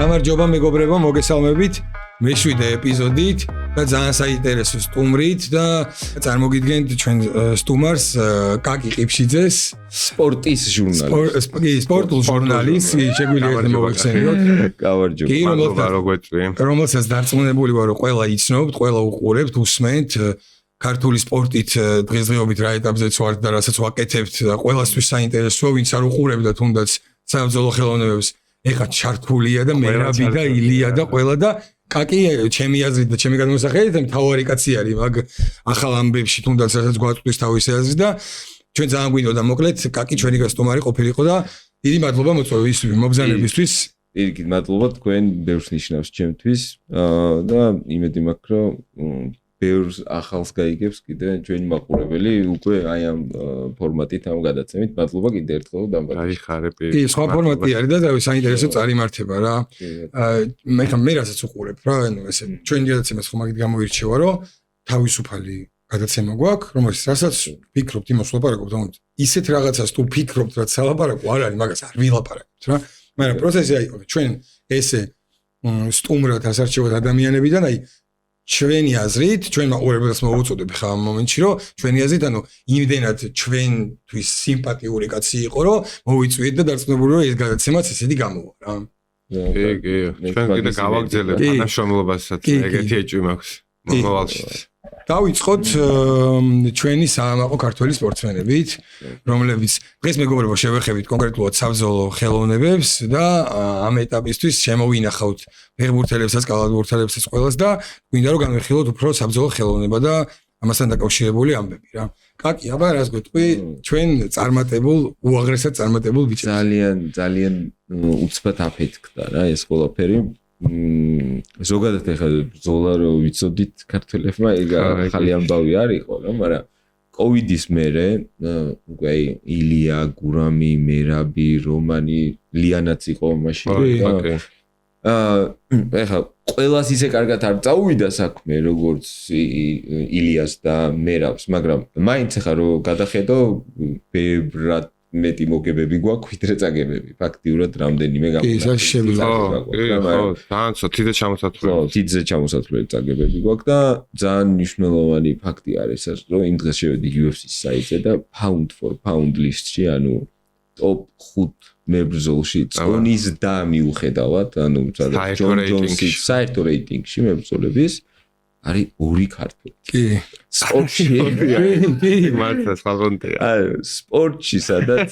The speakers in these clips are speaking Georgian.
გამარჯობა მეგობრებო, მოგესალმებით მეშვიდე ეპიზოდით და ძალიან საინტერესო სტუმრით და წარმოგიდგენთ ჩვენ სტუმარს კაკი ყიფშიძეს, სპორტის ჟურნალისტი. სპორტულ ჟურნალისტი, შეგვიძლია მოვახსენოთ. გამარჯობა, როგვეწვი. რომელსაც დარწმუნებული ვარ, რომ ყველა იცნობთ, ყველა უყურებთ, უსმენთ ქართული სპორტით დღესდღეობით რა ეტაპზეც ვართ და რასაც ვაკეთებთ და ყველასთვის საინტერესოა, ვინც არ უყურებდა თუნდაც საბრძოლო ხელოვნებებს. ეხლა ჩართულია და მერაბი და ილია და ყველა და კაკი ჩემი აზრით და ჩემი გადმოსახედით მთავარი კაცი არის მაგ ახალ ამბებში თუნდაც რასაც გვაწვდის თავისი აზრი და ჩვენ ძალიან გვინდოდა მოკლედ კაკი ჩვენი სტუმარი ყოფილიყო და დიდი მადლობა მოწვევისთვის მობრძანებისთვის. Პირიქით მადლობა თქვენ ბევრს ნიშნავს ჩემთვის და იმედი მაქვს რომ ბევრს ახალს გაიგებს კიდე ჩვენი მაყურებელი უკვე აი ამ ფორმატით ამ გადაცემით. მადლობა კიდე ერთხელ დამბადე. კი, სხვა ფორმატი არის და საინტერესო წარიმართება რა. მე რასაც უყურებ რა, ანუ ესე ჩვენი გადაცემას ხომ მაგით გამოირჩევა, რომ თავისუფალი გადაცემა გვაქვს, რომელსაც რასაც ფიქრობთ, იმას ვლაპარაკობთ, ანუ ისეთ რაღაცას თუ ფიქრობთ, რაც სალაპარაკო არ არის, მაგას არ ვილაპარაკებთ რა. მაგრამ პროცესი აი ჩვენ ესე სტუმრად ასარჩევოთ ადამიანებიდან, აი ჩვენი აზრით, ჩვენ მაყურებელს მოვუწოდებ ხა ამ მომენტში, რომ ჩვენი აზრით, ანუ იმდენად ჩვენთვის სიმპათიური კაცი იყო, რომ მოვიწვიეთ და დარწმუნებული რომ ეს გადაცემაც ესეთი გამოვა რა. კი, ჩვენ კიდე გავაგზავნებთ თანამშრომლობასაც, ეგეთი ეჭვი მაქვს მომავალში. დავიწყოთ ჩვენი საამაყო ქართველი სპორტსმენებით, რომლებიც დღეს მეგობრებო შევეხებით კონკრეტულად საბრძოლო ხელოვნებებს და ამ ეტაპისთვის შემოვინახავთ ფეხბურთელებსაც, კალათბურთელებსაც ყველას და გვინდა რომ განვიხილოთ უფრო საბრძოლო ხელოვნება და ამასთან დაკავშირებული ამბები რა. კაკი, აბა რას გვეტყვი, ჩვენ წარმატებულ, უაღრესად წარმატებულ ბიჭებს. ძალიან უცბად აფეთქდა რა ეს ყველაფერი. ზოგადად ეხლა ბრძოლა რო ვიცოდით ქართველებმა ახალი ამბავი არ იყო რა, მაგრამ კოვიდის მერე უკვე ილია, გურამი, მერაბი, რომანი, ლიანაც იყო მაშინ. ეხლა ყველას ისე კარგად არ წაუვიდა საქმე როგორც ილიას და მერაბს, მაგრამ მაინც ეხლა რო გადახედო ბევრად მეტი მოგებები გვაქვს ვიდრე წაგებები. ფაქტიურად რამდენიმე გამოგვიყვება. თან თითზე ჩამოსათვლელი. თითზე ჩამოსათვლელი წაგებები გვაქვს და ძალიან მნიშვნელოვანი ფაქტი არის ეს, რომ იმ დღეს შევედი UFC-ის საიტზე და pound for pound list-ში, ანუ top 5 მებრძოლში წონის და მიუხედავად, ანუ სადაც ჯონ ჯონსის საერთო რეიტინგში მებრძოლების არის ორი ქართველი. კი. სპორტში მართლა ხალხონტია. სპორტში სადაც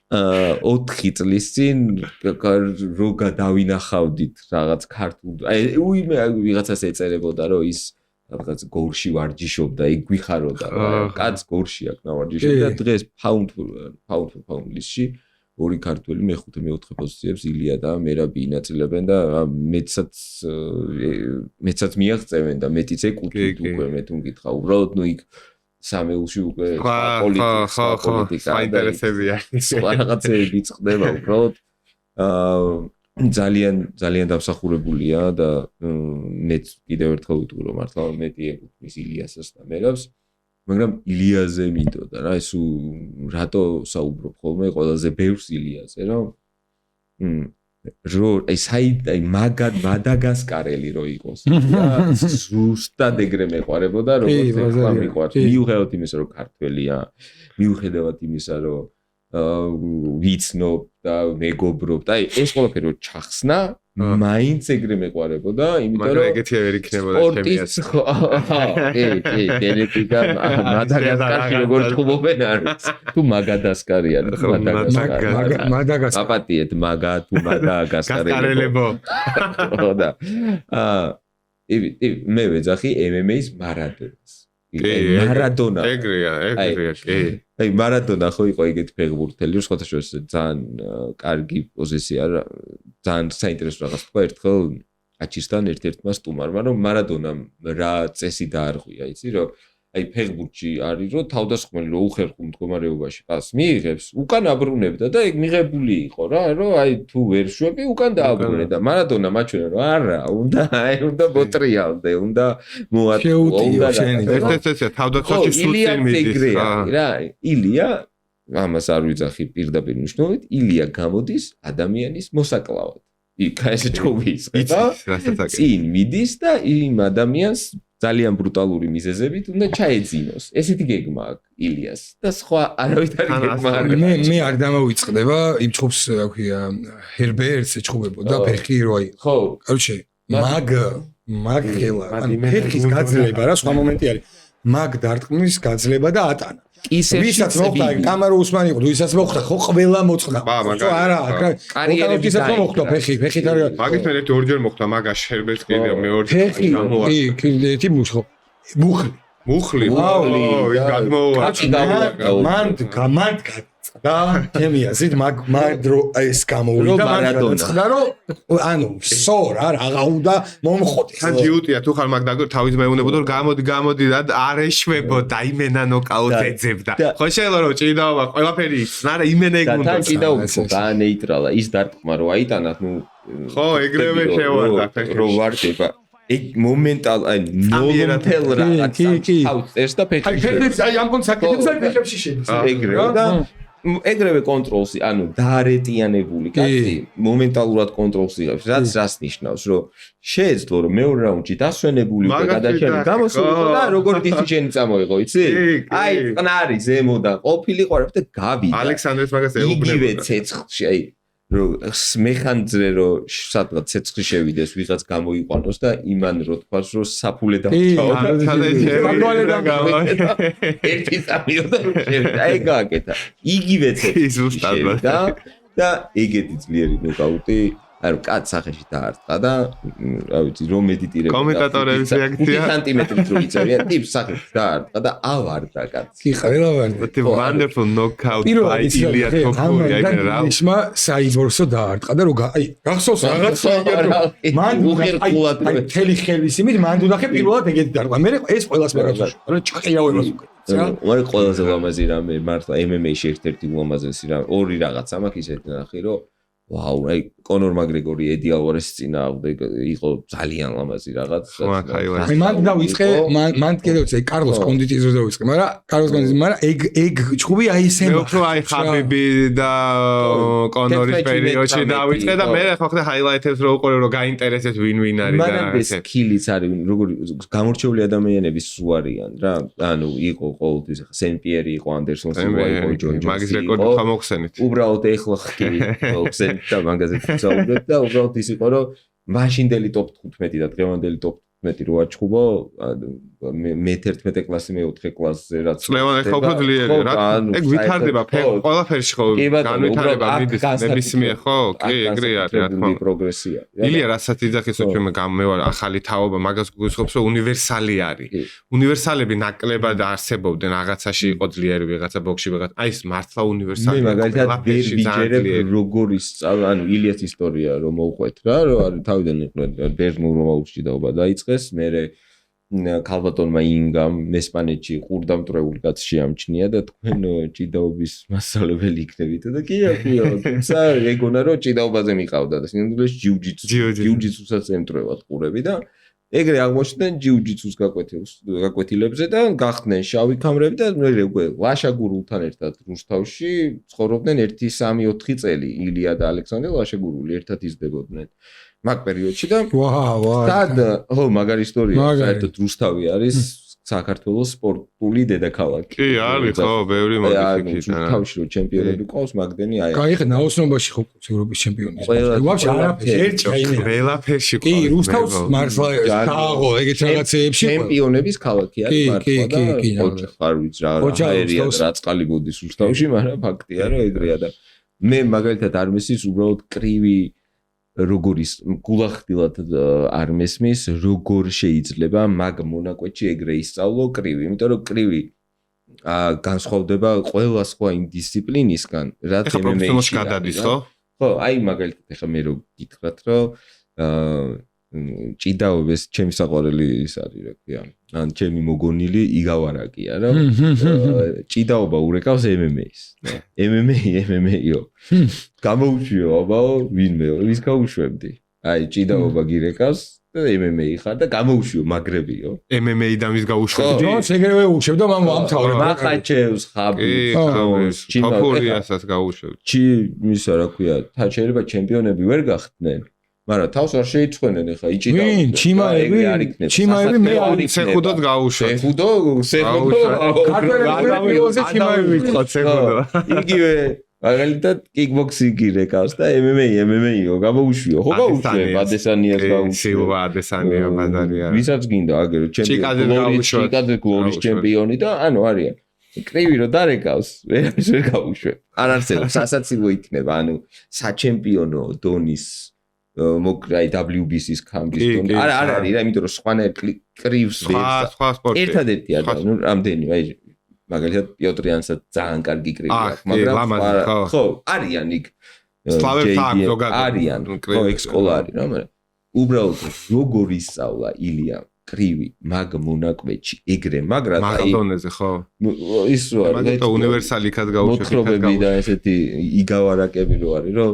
4 წლის წინ რო გადავინახავდით რაღაც ქართულ. აი ვიღაცას ეწერებოდა რომ ის რაღაც გორში ვარჯიშობდა, იქ გვიხაროდა. კაც გორში აქ ნავარჯიშობდა. დღეს pound for list-ში ორი ქართველი მეხუთე მეოთხე პოზიციებს ილია და მერაბი ინაწილებენ და მეცაც მიაღწევენ და მეტიც ეკუთვნით უკვე მე თუ მკითხა უბრალოდ ნუ იქ სამეულში უკვე პოლიტიკა საინტერესებია სხვა რაღაცები წყდება უბრალოდ ძალიან დამსახურებულია და მეც კიდევ ერთხელ ვიტყვი რომ მართლა მეტი ეკუთვნის ილიასას და მერაბს. მაგრამ ილიაზე მინდოდა რა ეს რატო საუბრობ ხოლმე ყველაზე ბევრს ილიაზე რომ აი მადაგასკარელი რო იყოს ზუსტად ეგრე მეყარებოდა როგორც ეხლა მიყვარს მიუხედავად იმისა რომ ქართველია მიუხედავად იმისა რომ ვიცნობ და მეგობრობ და აი ეს ყველაფერი რო ჩახსნა მაინც ეგრე მეყარებოდა, იმიტომ რომ ეგეთი ვერ იქნებოდა ჩემი აზრით. კი, გენეტიკა მადაგასკარში როგორ თქმობენ არის. თუ მაგადასკარი არის, მადაგასკარი. აპატიეთ მაგა თუ მადაგასკარელებო. ხოდა. მე ვეძახი MMA-ის მარადონას. მარადონა. ეგრეა, კი. აი მარადონა ხო იყო ეგეთი ფეხბურთელი, სხვათა შორის ძალიან კარგი პოზიცია, ძალიან საინტერესო რაღაც თქვა ერთხელ აჩისთან ერთ-ერთმა სტუმარმა, რომ მარადონამ რა წესი დაარღვია, იცი რომ აი ფეხბურთში არის რომ თავდასხმელი რო უხერხულ მდგომარეობაში პასს მიიღებს, უკან აბრუნებდა და ეგ მიღებული იყო რა, რომ აი თუ ვერ შვები უკან დააბრუნე და მარადონა მაჩვენა რომ არა, უნდა მოტრიალდე, უნდა მოატყუო შენი. ერთ-ერთი თავდაცვაში სულწინ მიდის რა. ილია ამას არ ვიძახი პირდაპირ მნიშვნელობით, ილია გამოდის ადამიანის მოსაკლავად. იქ ეს ჭუბი იწება წინ მიდის და იმ ადამიანს ძალიან ბრუტალური მიზეზებით უნდა ჩაეძინოს ესეთი გეგმა აქვს ილიას და სხვა არავითარი გეგმა არ აქვს მე არ დამოვიწყდება იმ ჭუბს რა ქვია ჰერბერტს ჭუბებოდა ფეხი როი ხო короче მაგ ხელა ან ფეხის გაძლება რა სხვა მომენტი არის მაგ დარტყმის გაძლება და ატანა ვისაც მოხდა კამარა უსმანი იყო ვისაც მოხდა ხო ყველა მოწყდა ხო არა კარიერების მოხდა ფეხი მაგის მე ერთი ორჯერ მოხდა მაგას ჰერბერტს კიდე მეორე ფეხი კი ერთი მუხლი ის გადმოვა მან და თემიაზით მაგ ეს გამოვიდა მარადონა რომ ანუ სორ არა უნდა მომხოდეს თან ჯიუტია თუ ხარ მაგ თავის მეუნებოდა რომ გამოდი და არ ეშვებოდა იმენა ნოკაუტ ეძებდა ხო შეიძლება რომ ჭიდაობა ყველაფერი არა იმენა ეგუნდა თან ჭიდაობა გაანეიტრალა ის დარტყმა რომ აიტანათ ნუ ხო ეგრევე შევარდა ფეხი რომ ვარდება ეგ მომენტალ აი ნოლთელ რაღაცა თავს ეს და ფეხი აი ამ კონცაქტებს აი ფეხებში შედის ეგრევე და ეგრევე კონტროლსი, ანუ დაარეტიანებული კაცი მომენტალურად კონტროლს იღებს, რაც ნიშნავს, რომ შეეძლო რომ მეორე რაუნდში დასვენებული უკვე გადაჭრილი გამოსულიყო და როგორ დისიჟენი წამოიღო, იცი? აი, წყნარი ზემოდან ყოფილიყო და გავიდა. ალექსანდრეს მაგას ეუბნება. იგივე ცეცხლში, აი რომ მეხანძრე რომ სადღაც ცეცხლი შევიდეს, ვიღაც გამოიყვანოს და იმან რო თქვას რომ საფულე ერთი წამიოდა აი გააკეთა იგივე ცეცხლი და ეგეთი ძლიერი ნოკაუტი ანუ კაც სახეში დაარტყა და რა ვიცი რომ მედიტირებდა კომენტატორების რეაქცია 5 სანტიმეტრით რო იწევიან ტიპს სახეში დაარტყა და ავარდა კაც კი ყველა ვარდა the wonderful knockout by Ilya Topuria აი რა ისმა საიბორსო დაარტყა და რო აი გახსოვს რაღაცა მან უხერხულად აი თელი ხელის იმით მან უნდახე პირველად ეგეთი დაარტყა მე ეს ყველას მეგაცოш რა ჭყიავებას უკვე ვარ ყველაზე ლამაზი რამე მართლა MMA-ში ერთ-ერთი ლამაზესი რამე ორი რაღაცა მაქვს ისეთი ნახე რომ ვაუ, აი კონორ მაგრეგორი ედი ალვარესის წინააღმდეგ იყო ძალიან ლამაზი რაღაც. აი მან დავიწყე, მან კიდევ კარლოს კონდიტიზზე დავიწყე, მაგრამ კარლოს კონდიტიზი, მაგრამ ეგ ჭუბი აი ესე. მე უფრო აი ხაბიბი და კონორის პერიოდში დავიწყე და მე ხო ხდა ჰაილაითებს რო უყურე რომ გაინტერესებს ვინ არის და რა ეს სკილიც არის, როგორი გამორჩეული ადამიანების სულ არიან რა. ანუ იყო ყოველთვის სენ პიერი იყო ანდერსონ სილვა იყო ჯონ ჯონსი. მაგის რეკორდი ხა მოხსენით. უბრალოდ ეხლა ხტივი მოხსენ და მაგაზეც საუბრობ და უბრალოდ ის იყო რომ მაშინდელი ტოპ 15 და დღევანდელი ტოპ 15 რო აჩხუბო მე 11 კლასი მე 4 კლასზე რაც წლევან ეხლა უფრო ძლიერი რა ეგ ვითარდება ყველაფერში ხო განვითარება მიდის ნებისმიერ ხო კი ეგრე არის რა თქმა უნდა პროგრესია ილია რასაც იძახის რომ ჩვენ მე ვარ ახალი თაობა მაგას გულისხმობს რომ უნივერსალი არის უნივერსალები ნაკლებად არსებობდნენ რაღაცაში იყო ძლიერი ვიღაცა ბოქსში ვიღაცა აი ეს მართლა უნივერსალი მე მაგალითად ბიჯერებ როგორ ისწავლა ანუ ილიას ისტორია რომ მოუყვეთ რა რომ თავიდან ბერნულ რომაულში დაობა დაიწყეს მე ქალბატონმა ინგამ ესპანეთში ყურდამტრეული კაც შეამჩნია და თქვენ ჭიდაობის მასწავლებელი იქნებით და კი თუმცა ეგონა რომ ჭიდაობაზე მიყავდა და სინამდვილეში ჯიუჯიტსუსაც ემტრევათ ყურები და ეგრე აღმოჩნდნენ ჯიუჯიტსუს გაკვეთილებზე და გახდნენ შავი ქამრები და მე უკვე ლაშაგურულთან ერთად რუსთავში ცხოვრობდნენ 1-3-4 წელი ილია და ალექსანდრე ლაშაგურული ერთად იზრდებოდნენ მაგ პერიოდში და და ხო მაგარი ისტორია საერთოდ რუსთავი არის საქართველოს სპორტული დედაქალაქი კი არის ხო ბევრი მაგის რუსთავში რო ჩემპიონები ყავს მაგდენი აი გაიხე ნაოსნობაში ხო ევროპის ჩემპიონი ვაფშე არაფერი ერთი აიმე ყველაფერში კი რუსთავს მართლა დააღო ეგეთ რაღაცეებში ჩემპიონების ქალაქი არის მართლა და ოჯახ არ ვიცი რა აერია რა წყალი გოდის რუსთავში მაგრამ ფაქტია რომ ეგრეა და მე მაგალითად არ მესის უბრალოდ კრივი როგორ ის გულახდილად არ მესმის როგორ შეიძლება მაგ მონაკვეთში ეგრე ისწავლო კრივი იმიტომ რომ კრივი განსხვავდება ყველა სხვა იმ დისციპლინისგან რაც MMA-ში გადადის ხო? ხო, აი მაგალითად ახლა მე რო გითხრათ რომ ჭიდაობის ჩემი საყვარელი ის არის რა ქვია ან ჩემი მოგონილი იგავარაკია რა ჭიდაობა ურეკავს MMA-ს MMA-ო გამოუშვიო აბაო ვინმე ვის გაუშვებდი აი ჭიდაობა გირეკავს და MMA ხარ და გამოუშვიო მაგრებიო MMA-დან ვის გაუშვებდი ჯონს ეგრევე უშვებდა მამ ამთავრე მახაჩევს ხაბი თოფურიასაც გაუშვებდი ჩი მისა რა ქვია თა შეიძლება ჩემპიონები ვერ გახდნენ მაგრამ თავს არ შეიცხვენენ ეხა იჭიდა. ვინ? ჩიმაევი მე ცეხუდოდ გაუშვათ. სეხუდო ქართველებს ჩიმაევი ცეხუდო. იგივე მაგალითად კიკბოქსინგი რეკავს და MMA-ო გამოუშვიო. ხო გაუშვე ადესანიას გაუშვე. სილვა ადესანია ბაზარია. ვისაც გინდა აგერო ჩიკაძე გლორის ჩემპიონი და ანუ არიან. კრივი რო დარეკავს, ვერაფერს ვერ გაუშვე. არ არსებობს სასაცილო იქნება, ანუ საჩემპიონო დონის მოკრაი WBC-ის კამპის დონი. არ არის რა, იმიტომ რომ სხვანაირ კრივს სხვა სპორტი. ერთადერთი არის, ნუ რამდენი, აი მაგალითად პიოტრიანსაც ძალიან კარგი კრივი აქვს, მაგრამ ხო, არიან იქ სლავებს აქვს ზოგადად. არიან, ხო, ეგ სკოლა არის რა, მაგრამ უბრალოდ როგორ ისწავლა ილია კრივი მაგ მონაკვეთში ეგრე მაგრამ აი მაგდონეზე ხო ის რო არის და უნივერსალი იქაც გაუშვებთ და ესეთი იგავარაკები რო არის რომ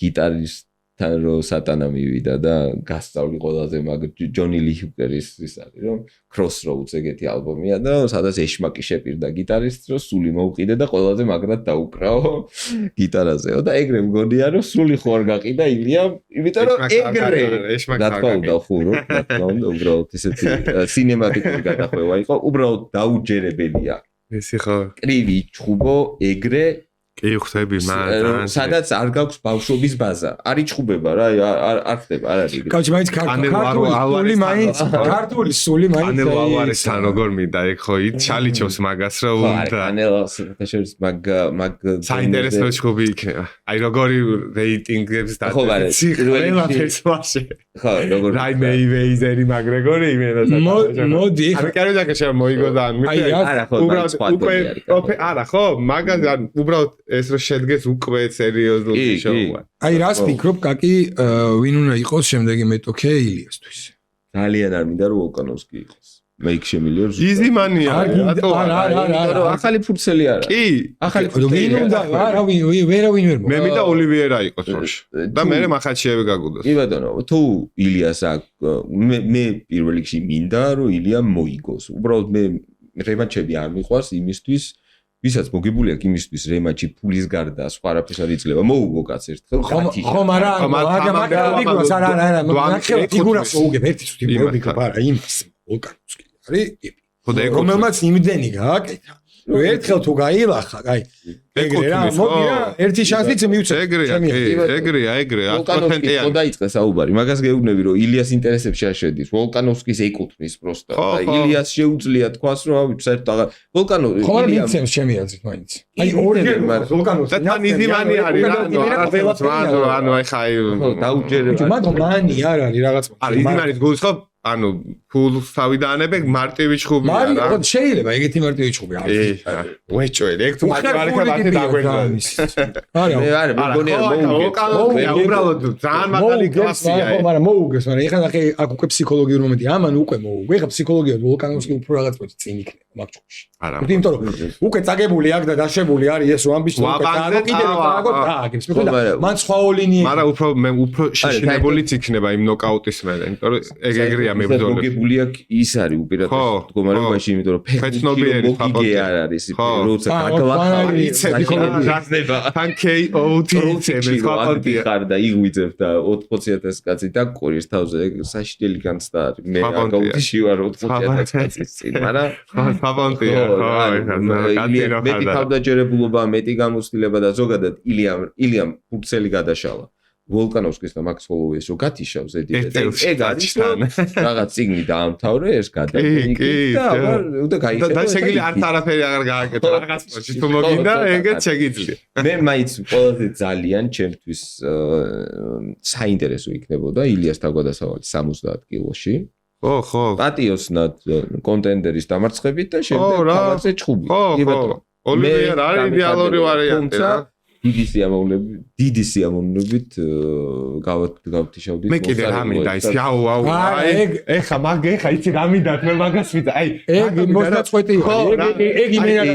გიტარისტთან რო სატანა მივიდა და გასწავლი ყველაზე მაგ ჯონი ალი ჰუკერის ის არის რომ Crossroads ეგეთი ალბომია და სადაც ეშმაკი შეპირდა გიტარისტს რომ სული მოუყიდე და ყველაზე მაგრად დაუკრაო გიტარაზეო და ეგრე მგონია რომ სული ხო არ გაყიდა ილიამ იმიტომ რომ ეგრე რა თქმა უნდა ხო რა თქმა უნდა უბრალოდ ესეთი სინემატიკური გადახვევა იყო უბრალოდ დაუჯერებელია ესი ხო კრივი ჩხუბო ეგრე კი ხვდები მაგრამ სადაც არ გაქვს ბავშვობის ბაზა არის ჩხუბება რა არ ხდება არ არის კაცი მაინც ქართული მაინც ქართული სული მაინც ანელ ალვარესთან როგორ მინდა ეგ ხო ჩალიჩობს მაგას რა უნდა ანელას შეშ მაგ საინტერესო ჩხუბი იქნება აი როგორი რეიტინგებს დაწესი ყველაფერს ვაშე ხო როგორ რაი მეივეიზერი მაგრეგორი იმენასაც მოდი არ კარგია შეა მოიგო და აი არა ხო უბრალოდ არა ხო მაგას უბრალოდ ეს რო შედგეს უკვე სერიოზული შოუა. აი რას ფიქრობ, კაკი, ვინ უნდა იყოს შემდეგი მეტოქე ილიასთვის? ძალიან არ მინდა რომ ვოლკანოვსკი იყოს. მე იქ შემიძლია იზიმანია. არა, ახალი ფურცელი არა. კი, ახალი ვინ უნდა, არა ვინ ვერ მე მინდა ოლივიერა იყოს როში. და მე მახაჩიევი გაგუდოს. კი ბატონო, თუ ილიას მე პირველ რიგში მინდა რომ ილია მოიგოს. უბრალოდ მე რემაჩები არ მიყვარს იმისთვის ვისაც მოგებული აქვს იმისთვის რემაჩი ფულის გარდა სხვა არაფერს არ იძლევა მოუგო კაც ერთხელ კათი ხო მაგრამ ვიგოს არა ნახევარ ფიგურას მოუგებ ერთი წუთი მოვიქებ არა იმას ვოლკანოვსკი არის რომელმაც იმდენი გააკეთა ერთხელ თუ გაილახა აი ეგრე რა მოდი რა ერთი შანსიც მივცე ეგრეა 100%-იანი ხო დაიწყე საუბარი მაგას გეუბნები რომ ილიას ინტერესებში არ შედის ვოლკანოვსკის ეკუთვნის პროსტა და ილიას შეუძლია თქვას რომ ავი საერთოდ ვოლკანოვსკი ხო მაგრამ მიცემს ჩემი აზრით მაინც აი ორჯერ ვოლკანოვსკი და თან იზიმანი არის რა ანუ აი ხაი დაუჯერება მაგრამ მანი არ არის რაღაც არა იზიმანის გულს ხო ანუ ფულს თავი დაანებე მარტივი ჩხუბია რა. მაგრამ შეიძლება ეგეთი მარტივი ჩხუბი არის. უეჭველი, ეგ თუ მარტივი დაგვეღება. არა, არა, მეგონია მოუგე. უბრალოდ ძალიან მაგალი კლასია. ხო, მაგრამ მოუგეს, მაგრამ ეხლა ნახე აქ უკვე ფსიქოლოგიური მომენტი. ამან უკვე მოუგე. ეხლა ფსიქოლოგია ვოლკანოვსკი უფრო რაღაც პროცესი წინ იქნება მაგ ჩხუბში. არა. იმიტომ რომ უკვე წაგებული აქ და დაშებული არის ეს ამბის უკვე და კიდევ დააგებს. მან სხვა ოლინია. მაგრამ უფრო შეშინებულიც იქნება იმ ნოკაუტის მერე, იმიტომ რომ ეგრეა მებრძოლი. მოგებული აქვს ის არის უპირატესად მდგომარეობაში, იმიტომ რომ ფეცნობიერი მოგიგე არ არის, როცა გაგლახავ იცები გაზნება. თან KOT-იცები სხვა პონტია ხარ და იღვიძებ და 80,000 კაცი და ყურის თავზე საშიდელი განცდა არის. მე აკაუტში ვარ 80,000 კაცის წინ, მაგრამ სხვა პონტია. მეტი თავდაჯერებულობა, მეტი გამოცდილება და ზოგადად ილიამ ფურცელი გადაშალა. ვოლკანოვსკის და მაქს ჰოლოვეის რო გათიშავს ეგ არის რაღაც ციგნი დაამთავრე ეს გადაგიქი და გაიხედა და შეგვიძლია არაფერი აღარ გააკეთო რაღაც პროცესი თუ მოგინდა ეგეც შეგვიძლია მე მაინც ყველაზე ძალიან ჩემთვის საინტერესო იქნებოდა ილიას თავგადასავალი 70 კილოში ხო პატიოსნად კონტენდერის დამარცხებით და შემდეგ რაღაცე ჩხუბი კი ბატონო ოლივიერ არის იდეალური ვარიანტი რა დიდი სიამოვნებით გავთიშავდით მე კიდე რა მინდა ის აუ ეხა მაგ იცი რა მინდა მე მაგას ვიდა აი ეგ მოსაწყვეტი ეგ იმენად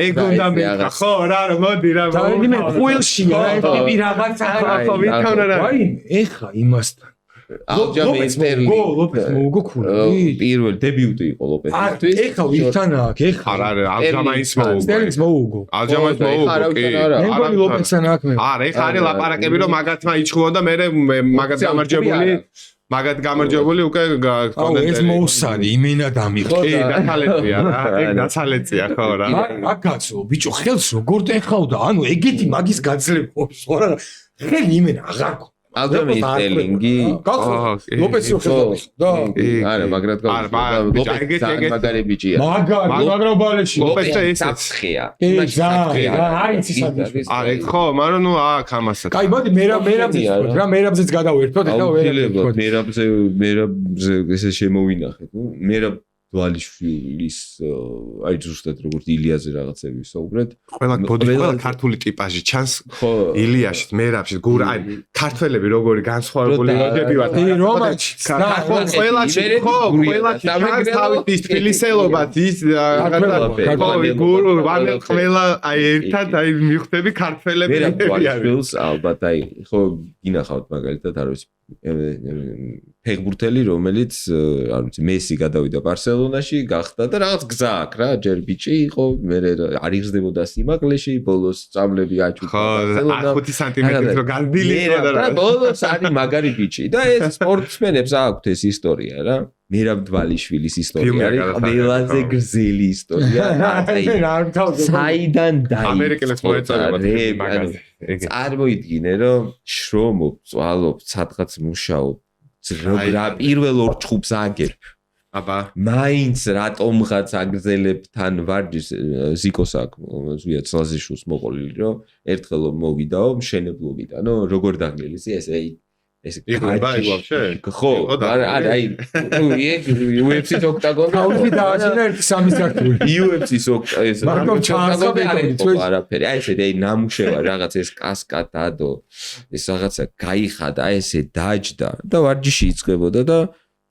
ეგ უნდა მე ხო რა მოდი რა მე ყუილში რა ერთი რაღაცა ხო ვითავნა რა აი ეხა იმასთან ალჯამეინ სტერლინგი. ლოპეს მოუგო ქულები. პირველ დებიუტი იყო ლოპესისთვის. ეხა ვირთან აქ, ეხა. არა, ალჯამაინს მოუგო. სტერლინგს მოუგო. ალჯამაინს მოუგო. კი. მეგონი ლოპესთან აქ მე. არა, ეხა არის ლაპარაკები რომ მაგათმა იჩხუბა და მე მაგათ გამარჯვებული უკვე აუ ეს მოუსარი იმენა დამიღო. კი, დაცალեցია რა. ეგ დაცალեցია ხო რა. აქ გაცო, ბიჭო, ხელს როგორ ეხავდა? ანუ ეგეთი მაგის გაძლევობს, რა. ხელი იმენა აღარ გქონდა. ალჯამეინ სტერლინგი. ლოპესი ხელდა. და არა, მაგრად ლოპესი მაგარი ბიჭია. მაგრამ ბალეში. ლოპესი ესეც. საფრთხეა. არის ის არის. არა, ხო, მაგრამ ნუ აქ ამასაც. კაი, მოდი მერაბზეც გადავერთოთ, ეხლა ვერაფერს. მერაბზე ესე შემოვინახეთ, ნუ მერაბ დვალიშვილის აი ზუსტად როგორც ილიაზე რაღაცები ვისაუბრეთ. ყველა ქართული ტიპაჟი ჩანს ილიაში, მერაბში, გურა, აი ქართველები როგორი განსხვავებული როდებივათ. რომანში. ყველაში ჩანს თავის თბილისელობაც ის გურუ, ვანელ ყველა აი ერთად აი მივხვდები ქართველები. მერაბ დვალიშვილს ალბათ აი ხო გინახავთ მაგალითად არ ვიცი ფეხბურთელი რომელიც არ ვიცი მესი გადავიდა ბარსელონაში გახდა და რაღაც გზა აქვს რა ჯერ ბიჭი იყო მე არ იგზდებოდა სიმაღლეში ბოლოს წამლები აჩუქა ბარსელონა 5 სანტიმეტრი რო განბილი და ბოლოს არის მაგარი ბიჭი და ეს სპორტსმენებს აქვთ ეს ისტორია რა მერაბ დვალიშვილის ისტორია არის ყველაზე გრძელი ისტორია საიდან დაიწყო ამერიკელებს მოეწოდებათ მაგაზე წარმოიდგინე რომ შრომობ წვალობ სადღაც მუშაობ რა პირველ ორ ჯგუფს აგერბ აბა მაინც რატომღაც აგრძელებ თან ვარჯიშს ზიკოს აქვს ზვია ცლაზიშვილს მოყოლილი რომ ერთხელ მოვიდაო მშენებლობიდანო როგორ დაგლილისი ეს იგრება ვაფშე ხო არა აი UFC-ს ოქტაგონი თავი დააჩინა ერთი სამი სართული UFC-ს ეს არაფერი აი ესე აი ნამუშევა რაღაც ეს კასკადადო ეს რაღაცა გაიხადა ესე დაჯდა და ვარჯიში იწყებოდა და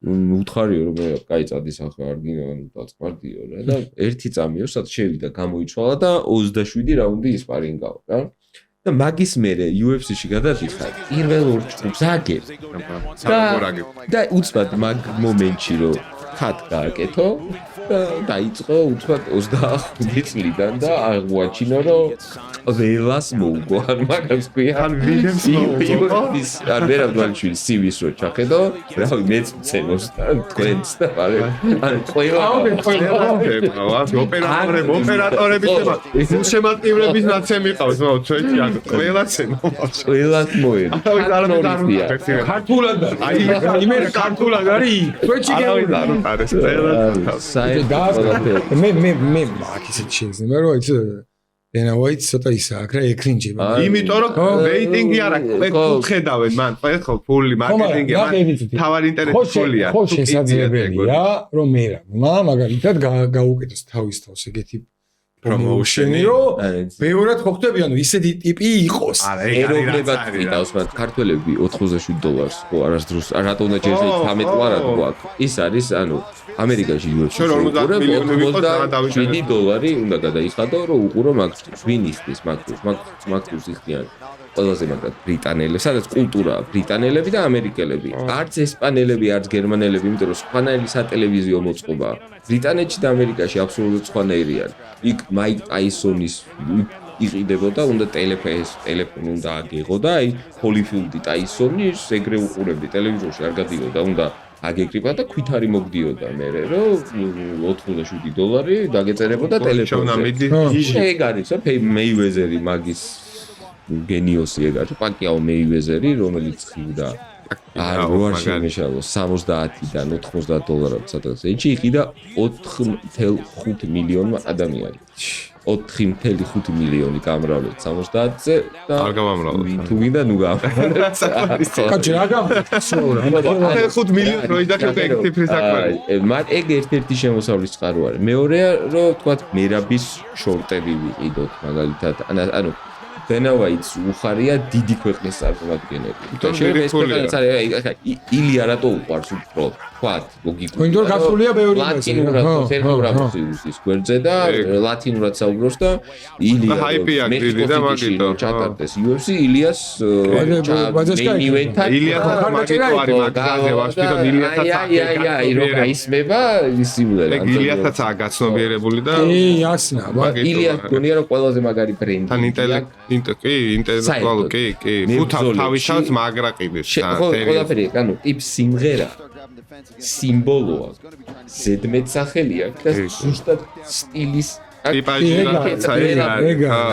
უთხარიო რომ მე კაი წადის ახლა არ გინდა დაწყვარდიო რა და ერთი წამიო სადაც შევიდა გამოიცვალა და 27 რაუნდი ისპარინგაო რა და მაგის მერე UFC-ში გადადიხარ პირველ ორ ჯგუფს აგებ და უცბად მაგ მომენტში რომ ხათ გააკეთო და დაიწყო უცბად 25 წლიდან და აღმოაჩინო რომ ყველას მოუგო ან მაგას ქვია ან ვინმს მოუგო არ ვერა დვალიშვილის CV-ს რო ჩახედო რავი მეც მცემოს და თქვენც და ან ყველა ოპერატორების შემატკივრების ნაცემი ყავს ჩვენში ან ყველაც ყველას მოერა ქართულად აი იმერ ქართულად არის ჩვენში არის მე მაგ ისეთ შეგზნება რომ ის ენა ვაიც ცოტა ისა აქ რა ეკრინჯება იმიტომ რომ რეიტინგი არა ხედავენ მან ხო ფული მარკეტინგი მან თავარი ინტერესი ფულია ხო შესაძლებელია რომ მე მაგალითად გაუკეთოს თავის თავს ეგეთი პრომოუშენი რომ ბევრად ხო ხდები ანუ ისეთი ტიპი იყოს ეროვნებად ყიდავს მათ ქართველები $87 ხო არასდროს რატო უნდა ჯერ 13 ლარად გვაქვს ის არის ანუ ამერიკაში $50 უნდა გადაიხადო რომ უყურო მაგს ვინ იხდის მაგს იხდიან ყველაზე მაგათ ბრიტანელები სადაც კულტურაა ბრიტანელები და ამერიკელები არც ესპანელები არც გერმანელები იმიტომ რომ სხვანაირი სატელევიზიო მოწყობაა ბრიტანეთში და ამერიკაში აბსოლუტურად სხვანაირი არის იქ მაიკ ტაისონის იყიდებოდა უნდა ტელეფონი უნდა აგიღო და აი ჰოლიფილდი ტაისონის ეგრე უყურებდი ტელევიზორში არ გადიოდა უნდა აგეკრიბა და ქვითარი მოგდიოდა მე რომ $87 დაგეწერებოდა ტელეფონზე ეგ არის მეივეზერი მაგის გენიოსი ეგ არის პაკიაო მეივეზერი რომელიც ხივდა არ ვარ შემეშალო $70-დან $90 სადაც ეჭი იყიდა 4.5 მილიონმა ადამიანი 4.5 მილიონი გამრავლეთ 70-ზე და არ გამამრავლეთ თუ გინდა ნუ გამრავლეთ კაჭი რა გამრავლეთ 5 მილიონი რო იდაქო ეგ ციფრის საქმე მაგ ეგ ერთ-ერთი შემოსავლის წყარო არის მეორეა რომ თქვა მერაბის შორტები ვიყიდოთ მაგალითად ანუ დენავაიც უხარია დიდი ქვეყნის წარმომადგენელი. და შეიძლება ეს ქვეყანაც არის ილია რატო უყარს უფრო თქვათ ლოგიკურად. იმიტომ გასულია ბევრი ლათინურად ფერმურამოსის გვერდზე და ლათინურად საუბრობს და ილია ჰაიპია დიდი და მაგითო ჩატარდეს UFC ილიას ილიასაც მაგითო არის მაგაზე ვაშპიტო ილიასაც აი რო გაისმება სიმულერა ილიასაც აგაცნობიერებული და იასნა ილიას გონია რომ ყველაზე მაგარი ბრენდი თან ინტელექტუალი კი თავისთავად მაგრა ყიდეს ყველაფერი ანუ ტიპ სიმღერა სიმბოლოა ზედმეტსახელი აქვს და ზუსტად სტილის ტიპაჟი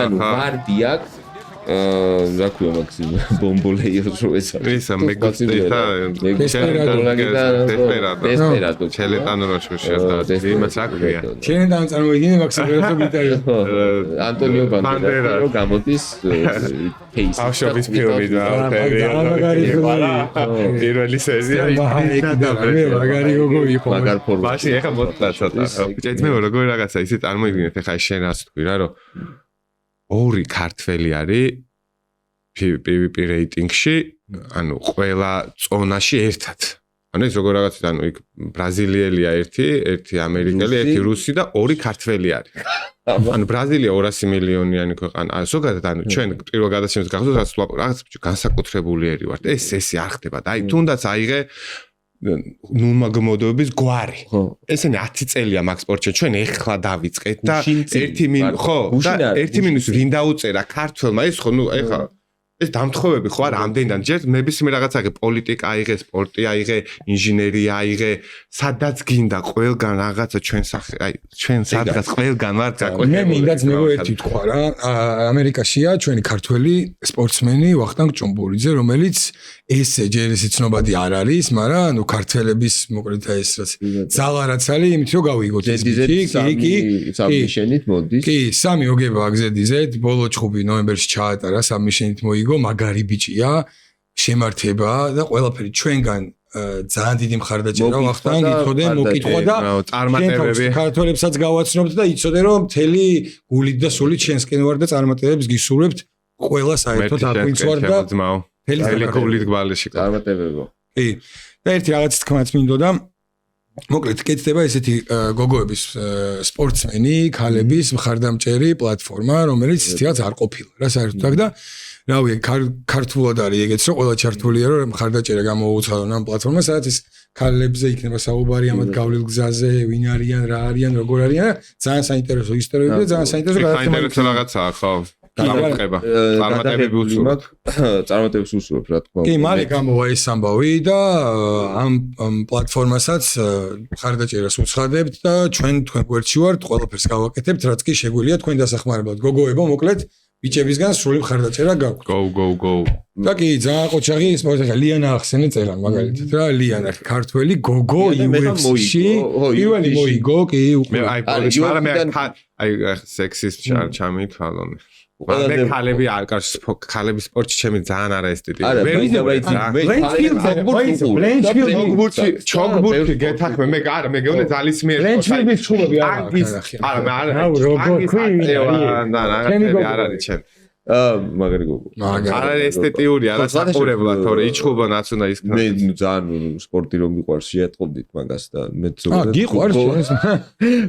ანუ ვარდი აქვს რა ქვია მაქსიმ ბომბოლეიოს რო ეს ისა მეგოცა დესპერადო ჩელეტანო როშუშია და იმას რა ქვია ჩელეტანო წარმოგიდგენთ მაქსიმ როცა გიტარის ანტონიო ბანდერა რო გამოდის кейს ბავშვობის ფილმი და პირველი სეზია მაგარი გოგო იყო მაგარ ფორმაში მაშინ ეხა მოდდა ცოტა ჯეთმე როგორ რაღაცა ისე წარმოიდგინეთ ეხა შენ რას თქვი რა რომ ორი ქართველი არის PvP რეიტინგში, ანუ ყველა ზონაში ერთად. ანუ ეს როგორ რაღაცა, ანუ იქ ბრაზილიელია ერთი ამერიკელი, ერთი რუსი და ორი ქართველი არის. ანუ ბრაზილია 200 მილიონიანი ქვეყანა. ზოგადად ანუ ჩვენ პირველ გადაცემას გახსოვს რაღაც განსაკუთრებულიერი ვართ. ეს არ ხდება და აი თუნდაც აიღე ნუმაგმოდოების გვარი. ესენი 10 წელია მაგ სპორტში. ჩვენ ეხლა დავიწყეთ და 1 მინუს ვინ დაუწერა ქართველმა ეს ხო ნუ ეხლა ეს დამთხოვები ხო არა ამდენიდან ჯერ ნებისმიერ რაღაცა აიღე პოლიტიკა აიღე სპორტი აიღე ინჟინერია აიღე სადაც გინდა ყველგან რაღაცა ჩვენ სახე აი ჩვენ სადღაც ყველგან ვარ გაყვეთ მე მინდაც მე ერთი თქვა რა ამერიკაშია ჩვენი ქართველი სპორტსმენი ვახტანგ ჭუმბურიძე რომელიც ესე ჯერ ესე ცნობადი არ არის მაგრამ ანუ ქართველების მოკლედ ეს რაც ძალა რაც არის იმით რომ გავიგოთ ეს კი საბმიშენით მოდის კი სამი ოგება გზედიზეთ ბოლო ჭუბი ნოემბერში ჩაატარა საბმიშენით მოიგო მაგარი ბიჭია შემართება და ყველაფერი ჩვენგან ძალიან დიდი მხარდაჭერა ვახტანგ ითხოვდნენ მოკითხვა და წარმატებები ქართველებსაც გავაცნობთ და იცოდე რომ მთელი გულით და სულით ჩვენსკენ ვარ და წარმატებებს გისურვებთ ყველა საერთოდ აკვინცვარ და მთელი გულით გვალეში წარმატებებო კი და ერთი რაღაც თქმაც მინდოდა მოკლედ კეთდება ესეთი გოგოების სპორტსმენი ქალების მხარდამჭერი პლატფორმა რომელიც ისეთაც არ ყოფილა რა საერთოდ აქ და რავი ქართულად არის ეგეც რომ ყველა ჩართულია რომ მხარდაჭერა გამოუცხადონ ამ პლატფორმას სადაც ეს ქალებზე იქნება საუბარი ამათ გავლილ გზაზე ვინ არიან რა არიან როგორ არიან ძალიან საინტერესო ისტორიები და ძალიან საინტერესო რაღაცაა ხო გამოყება წარმატებები უსურვებ წარმატებებს უსურვებ რა თქმა უნდა კი მალე გამოვა ეს ამბავი და ამ პლატფორმასაც მხარდაჭერას უცხადებთ და ჩვენ გვერდში ვართ ყველაფერს გავაკეთებთ რაც კი შეგვიძლია თქვენ დასახმარებლად გოგოებო მოკლედ ბიჭებისგან სრული მხარდაჭერა გაქვთ. Go. და კი ძალიან ყოჩაღი სპორტი ხა ლიანა ახსენე წერან მაგალითად რა ლიანა ქართველი გოგო UFC-ში პირველი მოიგო კი უკვე აი სექსის ჩამითვალონ მე ქალები არ ქალების სპორტში ჩემი ძალიან არაესტეტიკა ჩოგბურთი გეთახმე მე არა მე გეუბნე ძალისმიერ ბრენჩფილდის ჩუბები არა მე არა არ არის ჩემ მაგარი გოგო არა ესთეტიური არა საყურებლად თორე იჩხუბანაც უნდა ის მე ძალიან სპორტი რომ მიყვარს შეატყობდით მაგას და მე ზოგადად გიყვარს